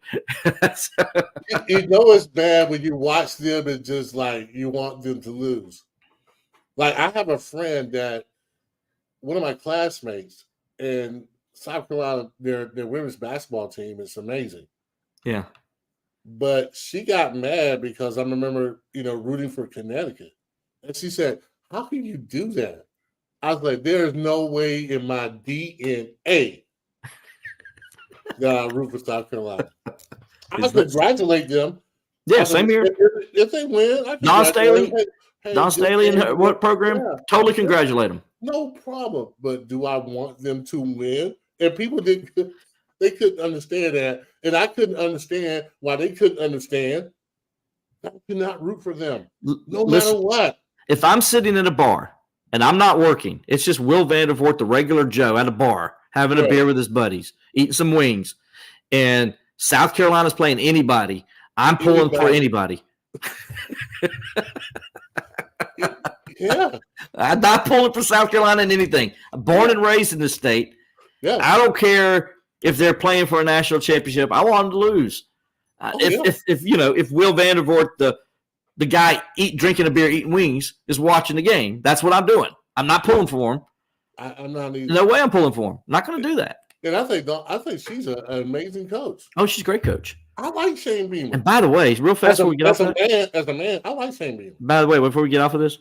It's bad when you watch them and just like you want them to lose. Like I have a friend that one of my classmates in South Carolina, their women's basketball team is amazing. Yeah. But she got mad because I remember, rooting for Connecticut. And she said, "How can you do that?" I was like, "There's no way in my DNA that I root for South Carolina." I congratulate them. Yeah, same here. If they win, Don Staley. Don Staley in what program? Yeah, totally congratulate them. No problem. But do I want them to win? And people they couldn't understand that. And I couldn't understand why they couldn't understand. I could not root for them. No matter what. If I'm sitting in a bar and I'm not working, it's just Will Vandervort, the regular Joe, at a bar, having a beer with his buddies, eating some wings, and South Carolina's playing anybody, I'm pulling for anybody. Yeah. I'm not pulling for South Carolina in anything. I'm born and raised in this state. Yeah. I don't care if they're playing for a national championship. I want them to lose. If Will Vandervort, the guy drinking a beer, eating wings, is watching the game, that's what I'm doing. I'm not pulling for him. I'm not either. No way I'm pulling for him. I'm not going to do that. And I think she's an amazing coach. Oh, she's a great coach. I like Shane Beamer. And by the way, real fast before we get off of that. As a man, I like Shane Beamer. By the way, before we get off of this,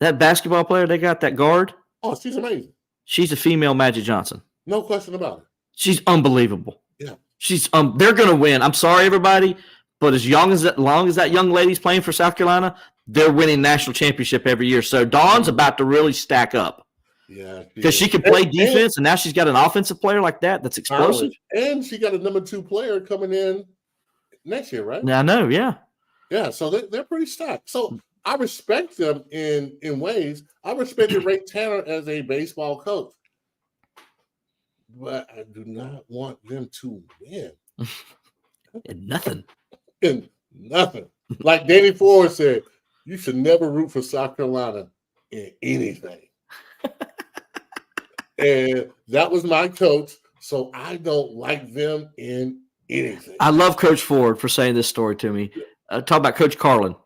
that basketball player they got, that guard. Oh, she's amazing. She's a female Magic Johnson. No question about it. She's unbelievable. Yeah. She's they're gonna win. I'm sorry, everybody, but as long as that young lady's playing for South Carolina, they're winning national championship every year. So Dawn's about to really stack up. Yeah. Because she can play defense, and now she's got an offensive player like that's explosive. And she got a number 2 player coming in next year, right? I know, yeah. Yeah, so they're pretty stacked. So I respect them in ways. I respected Ray Tanner as a baseball coach. But I do not want them to win. And nothing. And nothing. Like Danny Ford said, you should never root for South Carolina in anything. And that was my coach, so I don't like them in anything. I love Coach Ford for saying this story to me. Talk about Coach Carlin.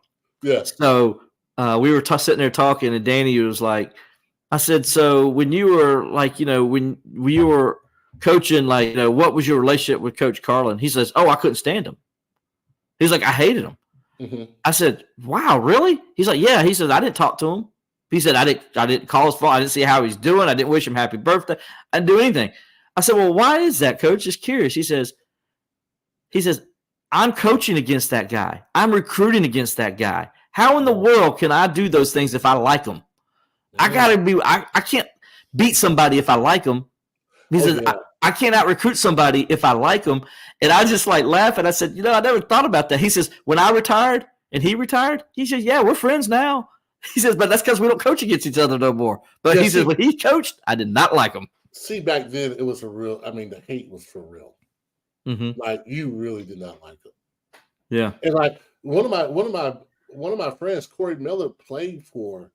Yes. So we were sitting there talking, and Danny was like, I said, so when you were when you were coaching, what was your relationship with Coach Carlin? He says, I couldn't stand him. He's like, I hated him. Mm-hmm. I said, wow, really? He's like, yeah. He said, I didn't talk to him. He said, I didn't call his phone. I didn't see how he's doing. I didn't wish him happy birthday. I didn't do anything. I said, well, why is that, Coach? Just curious. He says, I'm coaching against that guy. I'm recruiting against that guy. How in the world can I do those things if I like them? I can't beat somebody if I like them. He says, I can't out recruit somebody if I like them. And I just laugh. And I said, I never thought about that. He says, when I retired and he retired, he says, yeah, we're friends now. He says, but that's because we don't coach against each other no more. But he says, when he coached, I did not like him. See, back then it was the hate was for real. Mm-hmm. Like you really did not like him. Yeah. And like one of my friends, Corey Miller, played for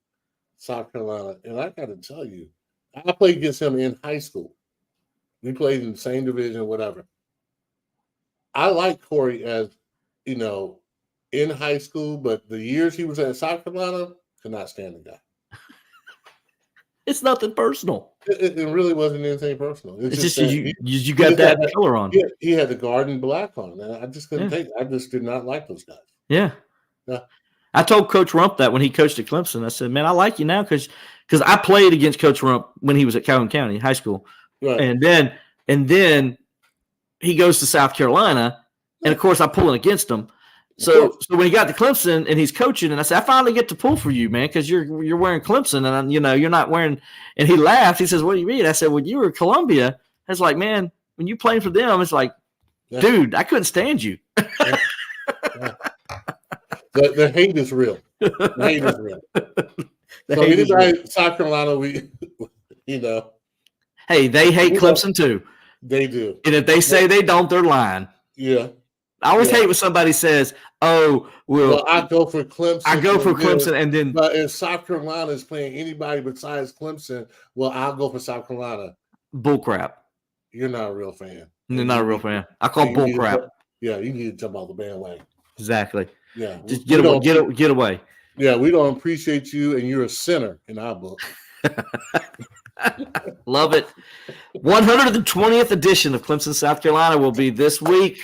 South Carolina, and I got to tell you, I played against him in high school. We played in the same division, whatever. I like Corey as, in high school, but the years he was at South Carolina, could not stand the guy. It's nothing personal. It really wasn't anything personal. It's just you got that color on. He had the garden black on, and I just couldn't take it. I just did not like those guys. Yeah. Yeah. I told Coach Rump that when he coached at Clemson. I said, man, I like you now because I played against Coach Rump when he was at Calhoun County High School. Right. And then he goes to South Carolina, and of course I'm pulling against him. So when he got to Clemson and he's coaching, and I said, I finally get to pull for you, man, because you're wearing Clemson, and you're not wearing. And he laughed. He says, "What do you mean?" I said, "When you were at Columbia, it's like, man, when you playing for them, it's like, dude, I couldn't stand you." Yeah. The hate is real. The hate is real. So anybody South Carolina, Hey, they hate Clemson too. They do. And if they say they don't, they're lying. Yeah. I always hate when somebody says, "Oh, well, I go for Clemson." I go for Clemson, and then. But if South Carolina is playing anybody besides Clemson, well, I'll go for South Carolina. Bull crap. You're not a real fan. You're not a real fan. I call bull crap. Yeah, you need to jump off the bandwagon. Exactly. Yeah, just get away. Yeah, we don't appreciate you, and you're a sinner in our book. Love it. 120th edition of Clemson, South Carolina will be this week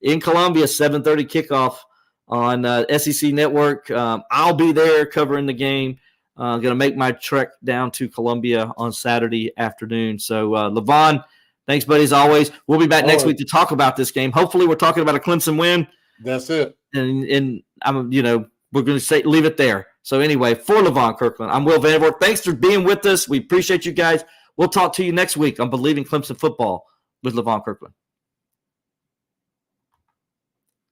in Columbia, 7:30 kickoff on SEC Network. I'll be there covering the game. Going to make my trek down to Columbia on Saturday afternoon. So, Levon, thanks, buddy, as always. We'll be back next week to talk about this game. Hopefully, we're talking about a Clemson win. That's it. And I'm, we're going to leave it there. So, anyway, for Levon Kirkland, I'm Will Vandervort. Thanks for being with us. We appreciate you guys. We'll talk to you next week on Bleav in Clemson Football with Levon Kirkland.